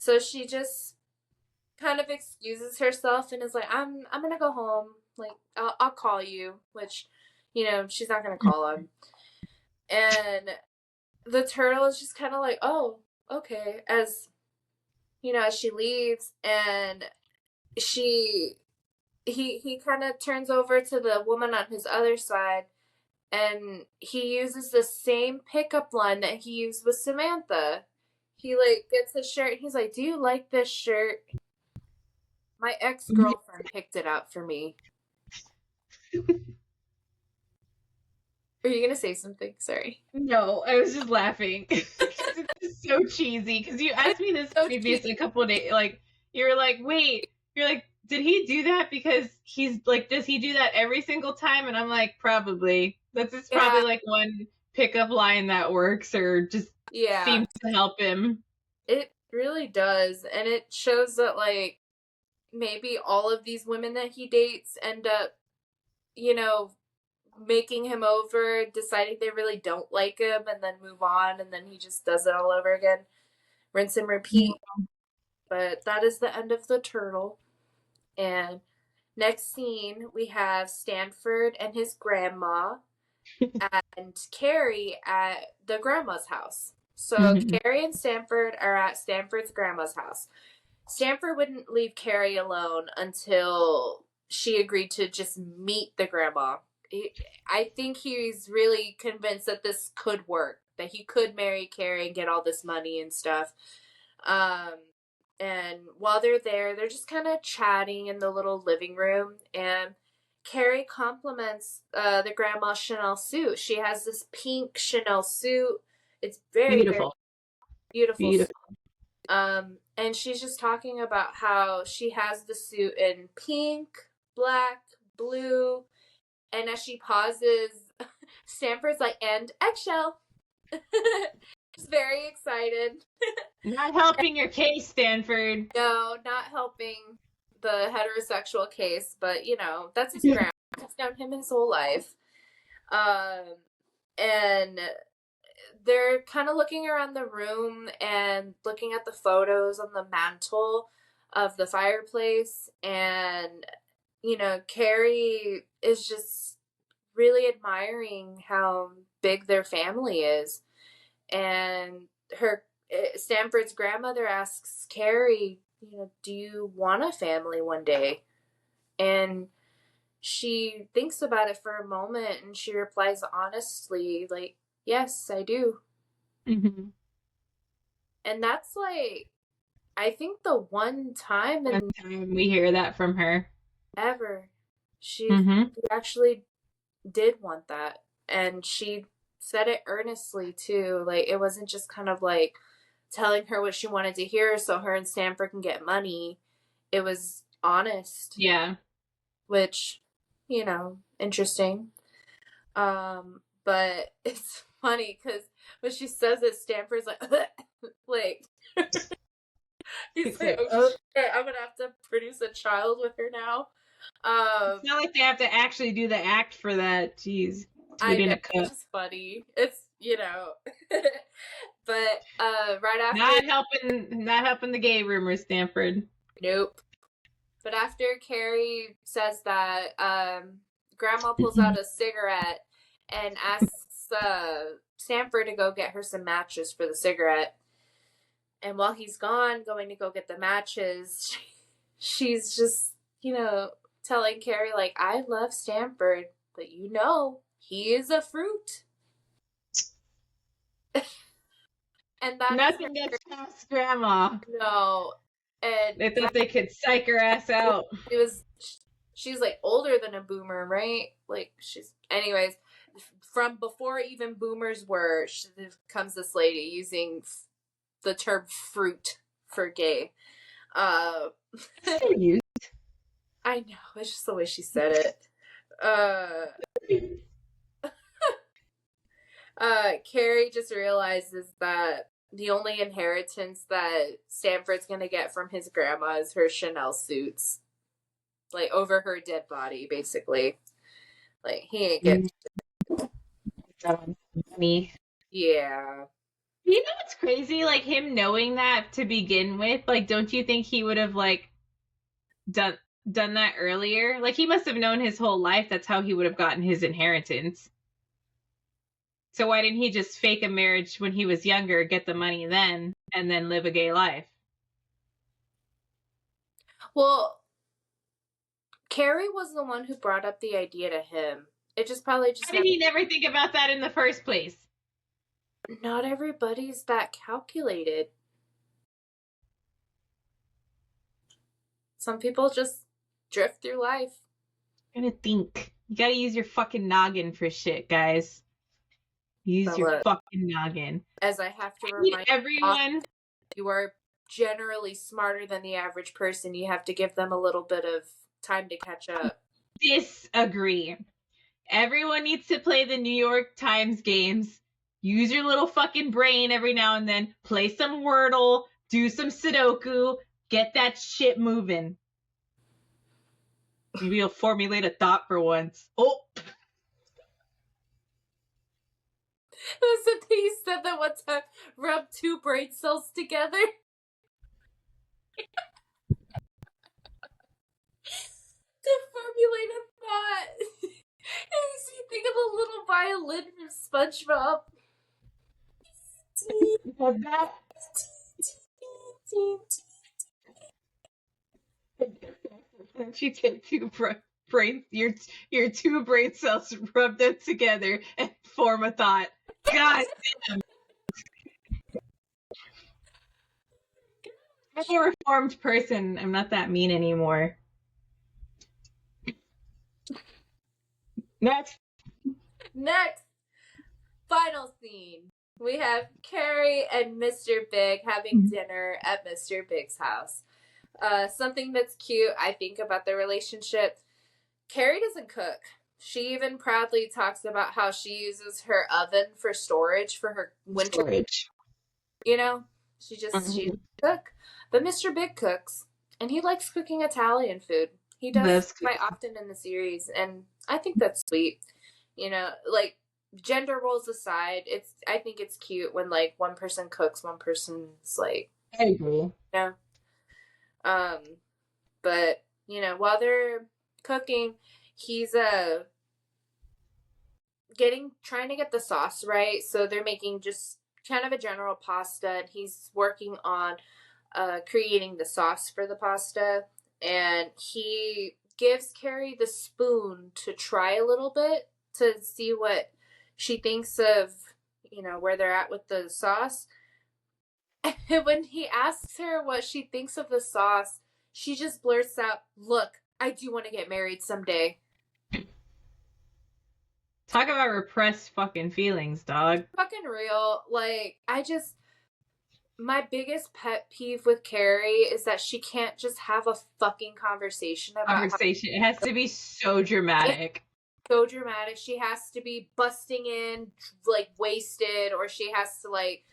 so she just kind of excuses herself and is like, I'm gonna go home. Like, I'll call you, which, she's not gonna call him. And the turtle is just kind of like, oh, okay, as she leaves, and he kind of turns over to the woman on his other side, and he uses the same pickup line that he used with Samantha. He like gets the shirt and he's like, "Do you like this shirt? My ex-girlfriend picked it out for me." Are you gonna say something? Sorry. No, I was just laughing. It's so cheesy because you asked me this So previous a couple of days. Like you were like, wait, you're like, did he do that because he's like, does he do that every single time? And I'm like, probably. That's just probably Yeah, like one pickup line that works or just yeah, seems to help him. it really does, and it shows that like maybe all of these women that he dates end up, you know, making him over, deciding they really don't like him, and then move on, and then he just does it all over again. Rinse and repeat. But that is the end of the turtle. And next scene, we have Stanford and his grandma and Carrie at the grandma's house. So Carrie and Stanford are at Stanford's grandma's house. Stanford wouldn't leave Carrie alone until she agreed to just meet the grandma. I think he's really convinced that this could work, that he could marry Carrie and get all this money and stuff. And while they're there, they're just kind of chatting in the little living room, and Carrie compliments the grandma Chanel suit. She has this pink Chanel suit. It's very, very Beautiful. beautiful. Beautiful. And she's just talking about how she has the suit in pink, black, blue, and as she pauses, Stanford's like, and eggshell. Just very excited. Not helping your case, Stanford. No, not helping the heterosexual case, but that's his grandma. He's known him his whole life. And they're kind of looking around the room and looking at the photos on the mantle of the fireplace, and Carrie is just really admiring how big their family is. And Stanford's grandmother asks Carrie, do you want a family one day? And she thinks about it for a moment and she replies honestly, like, yes, I do. Mm-hmm. And that's like, I think the one time we hear that from her ever she actually did want that. And she said it earnestly too. Like, it wasn't just kind of like telling her what she wanted to hear so her and Stanford can get money. It was honest. Yeah. Which, interesting. But it's funny because when she says it, Stanford's like, like, he's like, oh shit, I'm gonna have to produce a child with her now. It's not like they have to actually do the act for that. Jeez. I know, it's just funny. It's but right after, not helping the gay rumors, Stanford. Nope. But after Carrie says that, Grandma pulls out a cigarette and asks Stanford to go get her some matches for the cigarette. And while he's gone, going to go get the matches, she's just, telling Carrie, like, I love Stanford, but he is a fruit. And that nothing gets past Grandma. No. And they thought they could psych her ass out. She's like older than a boomer, right? Like, anyways, from before even boomers were, comes this lady using the term fruit for gay. I know, it's just the way she said it. Carrie just realizes that the only inheritance that Stanford's gonna get from his grandma is her Chanel suits. Like, over her dead body, basically. Like, he ain't getting me. Yeah. You know what's crazy? Like, him knowing that to begin with, like, don't you think he would have, like, done that earlier. Like, he must have known his whole life that's how he would have gotten his inheritance. So why didn't he just fake a marriage when he was younger, get the money then, and then live a gay life? Well, Carrie was the one who brought up the idea to him. It just probably just Why did he never think about that in the first place? Not everybody's that calculated. Some people just drift through life. You gotta think. You gotta use your fucking noggin for shit, guys. Use your fucking noggin. As I have to remind everyone, you are generally smarter than the average person. You have to give them a little bit of time to catch up. Disagree. Everyone needs to play the New York Times games. Use your little fucking brain every now and then. Play some Wordle. Do some Sudoku. Get that shit moving. Maybe you'll formulate a thought for once. Oh! It was something you said that one time. Rub 2 brain cells together. To formulate a thought. It makes me think of the little violin from SpongeBob. You take your 2 brain cells, rub them together, and form a thought. God damn. I'm a reformed person. I'm not that mean anymore. Next. Final scene. We have Carrie and Mr. Big having dinner at Mr. Big's house. Something that's cute, I think, about their relationship. Carrie doesn't cook. She even proudly talks about how she uses her oven for storage for her winter. Storage. You know, she cook. But Mr. Big cooks, and he likes cooking Italian food. He does quite often in the series, and I think that's sweet. You know, like, gender roles aside, I think it's cute when, like, one person cooks, one person's like, I agree. Yeah. But, you know, while they're cooking, he's trying to get the sauce right. So they're making just kind of a general pasta, and he's working on creating the sauce for the pasta, and he gives Carrie the spoon to try a little bit to see what she thinks of, you know, where they're at with the sauce. And when he asks her what she thinks of the sauce, she just blurts out, "Look, I do want to get married someday." Talk about repressed fucking feelings, dog. Fucking real. Like, my biggest pet peeve with Carrie is that she can't just have a fucking conversation about it has to be so dramatic. So dramatic. She has to be busting in, like, wasted, or she has to like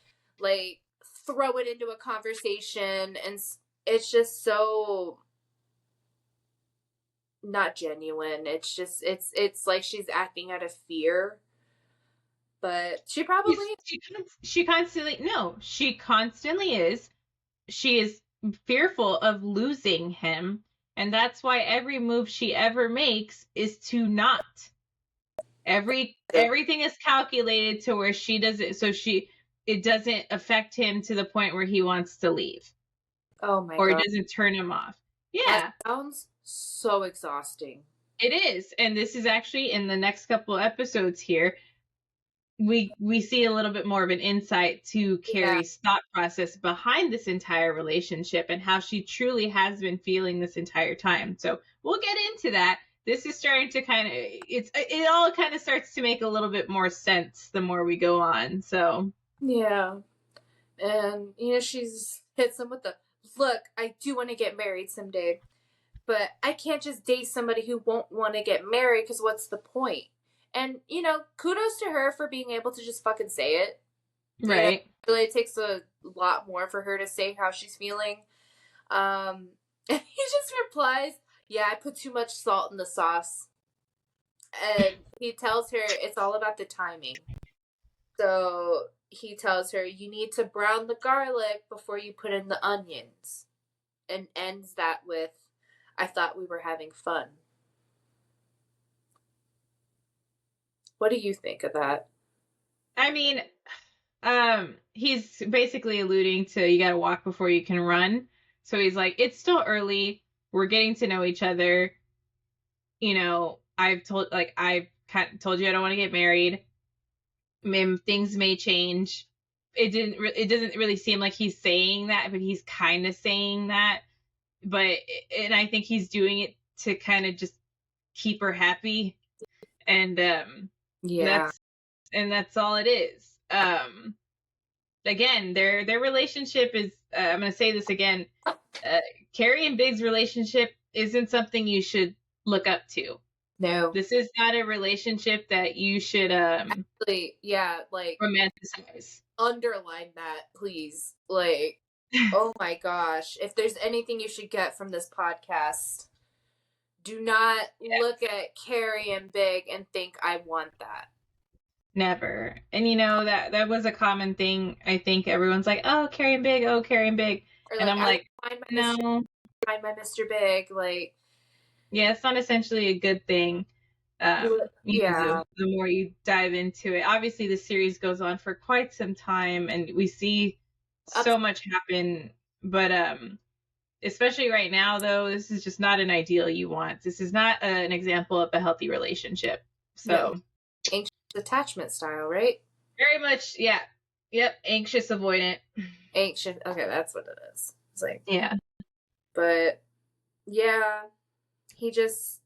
throw it into a conversation, and it's just so not genuine. It's just it's like she's acting out of fear. But she probably she constantly is. She is fearful of losing him, and that's why every move she ever makes is to not. Everything is calculated to where she doesn't, so it doesn't affect him to the point where he wants to leave. Oh my god. Or it doesn't turn him off. Yeah. That sounds so exhausting. It is. And this is actually in the next couple episodes here. We see a little bit more of an insight to Carrie's thought process behind this entire relationship and how she truly has been feeling this entire time. So we'll get into that. This is starting to it all kind of starts to make a little bit more sense the more we go on. So yeah. And, you know, she's hits him with the, "Look, I do want to get married someday, but I can't just date somebody who won't want to get married, because what's the point?" And, you know, kudos to her for being able to just fucking say it. Right. You know, really, it takes a lot more for her to say how she's feeling. And he just replies, "Yeah, I put too much salt in the sauce." And he tells her it's all about the timing. So he tells her, "You need to brown the garlic before you put in the onions." And ends that with, I thought we were having fun. What do you think of that? I mean, he's basically alluding to you gotta walk before you can run. So he's like, it's still early. We're getting to know each other. You know, I've told you I don't want to get married. Things may change. It doesn't really seem like he's saying that, but he's kind of saying that. But and I think he's doing it to kind of just keep her happy, and Yeah. that's all it is. Again, their relationship is. I'm going to say this again. Carrie and Big's relationship isn't something you should look up to. No. This is not a relationship that you should actually, yeah, like romanticize. Underline that, please. Like, oh my gosh. If there's anything you should get from this podcast, do not look at Carrie and Big and think I want that. Never. And you know, that was a common thing. I think everyone's like, oh, Carrie and Big, oh, Carrie and Big. Or and I'm like, no. Find my Mr. Big. Like, yeah, it's not essentially a good thing. The more you dive into it. Obviously, the series goes on for quite some time, and we see so much happen. But especially right now, though, this is just not an ideal you want. This is not an example of a healthy relationship. So, anxious attachment style, right? Very much, yeah. Yep, anxious avoidant. Anxious. Okay, that's what it is. It's like, yeah. But yeah, he just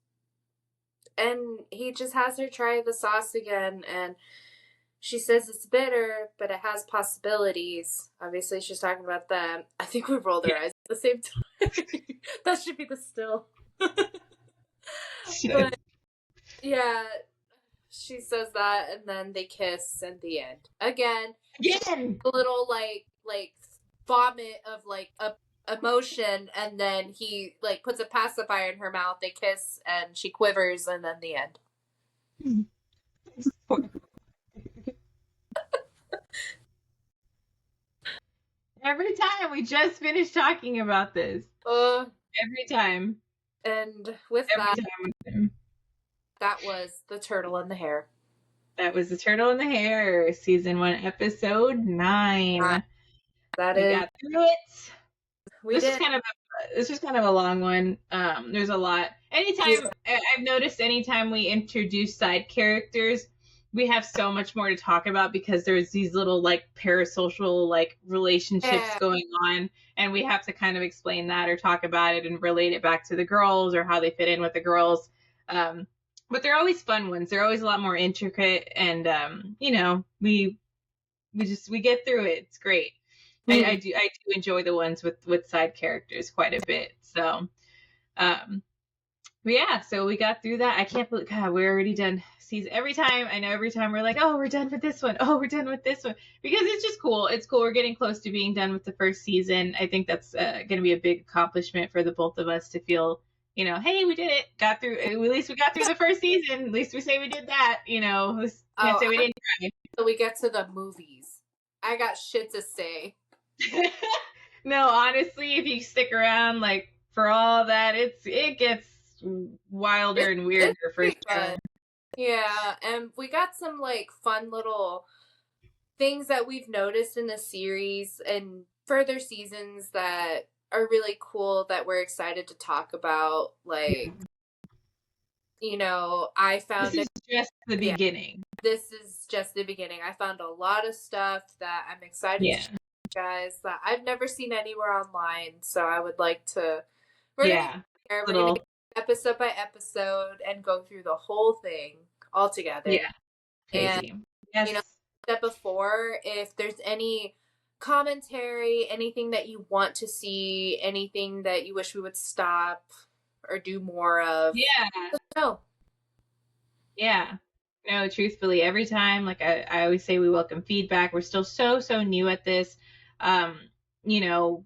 has her try the sauce again, and she says it's bitter, but it has possibilities. Obviously, she's talking about them. I think we rolled our eyes at the same time. That should be the still. But yeah, she says that, and then they kiss at the end. Again. A little like vomit of like a emotion, and then he like puts a pacifier in her mouth. They kiss, and she quivers, and then the end. Every time we just finished talking about this. Every time. And with that was The Turtle and the Hare. That was The Turtle and the Hare, season 1, episode 9. We got through it. This was kind of a long one. There's a lot. I've noticed anytime we introduce side characters, we have so much more to talk about because there's these little like parasocial like relationships going on, and we have to kind of explain that or talk about it and relate it back to the girls or how they fit in with the girls. But they're always fun ones. They're always a lot more intricate, and you know, we get through it. It's great. I do enjoy the ones with side characters quite a bit. So, but yeah, so we got through that. I can't believe, God, we're already done season. Every time we're like, oh, we're done with this one. Oh, we're done with this one, because it's just cool. It's cool. We're getting close to being done with the first season. I think that's going to be a big accomplishment for the both of us to feel, you know, hey, we did it. Got through. At least we got through the first season. At least we say we did that. You know, can't say we didn't try. So we get to the movies. I got shit to say. No, honestly, if you stick around, like for all that, it gets wilder and weirder for sure. Yeah, and we got some like fun little things that we've noticed in the series and further seasons that are really cool that we're excited to talk about. Like, you know, I found this is just the beginning. This is just the beginning. I found a lot of stuff that I'm excited to share with you guys that I've never seen anywhere online. So I would like to. We're gonna go episode by episode and go through the whole thing all together. Yeah. Crazy. And you know, step before, if there's any commentary, anything that you want to see, anything that you wish we would stop or do more of. No, truthfully, every time, like I always say, we welcome feedback. We're still so new at this. You know,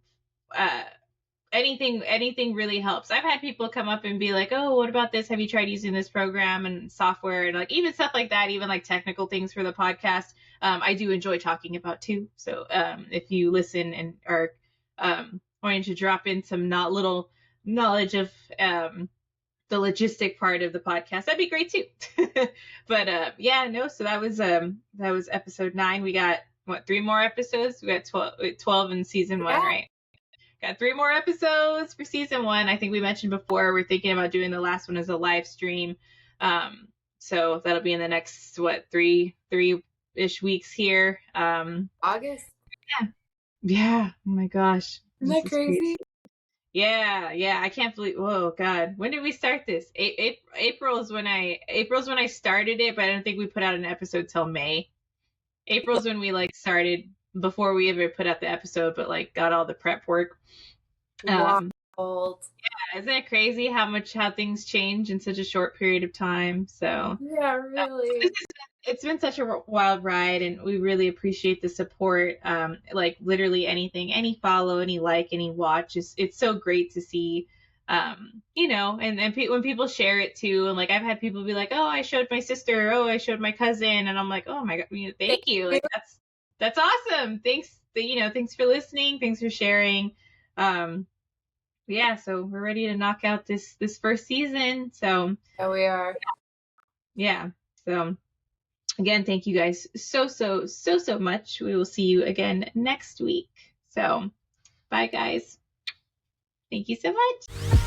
anything really helps. I've had people come up and be like, oh, what about this? Have you tried using this program and software? And like even stuff like that, even like technical things for the podcast, I do enjoy talking about too. So if you listen and are wanting to drop in some not little knowledge of the logistic part of the podcast, that'd be great too. But yeah, no, so that was episode 9. We got what, 3 more episodes? We got 12 in season 1, right? Got 3 more episodes for season 1. I think we mentioned before we're thinking about doing the last one as a live stream. So that'll be in the next 3-ish weeks here. August. Yeah. Oh my gosh. Isn't that crazy? Yeah. I can't believe. Whoa, God. When did we start this? April's when I started it, but I don't think we put out an episode till May. April's when we like started, before we ever put out the episode, but like got all the prep work. Wild. Yeah, isn't it crazy how things change in such a short period of time? So yeah, really. It's been such a wild ride, and we really appreciate the support. Like literally anything, any follow, any like, any watch, it's so great to see. You know, and when people share it too, and like I've had people be like, oh, I showed my sister, oh, I showed my cousin, and I'm like, oh my God, thank you. Like that's awesome. Thanks, thanks for listening, thanks for sharing. Yeah, so we're ready to knock out this first season. So yeah, we are. Yeah. So again, thank you guys so much. We will see you again next week. So bye guys. Thank you so much.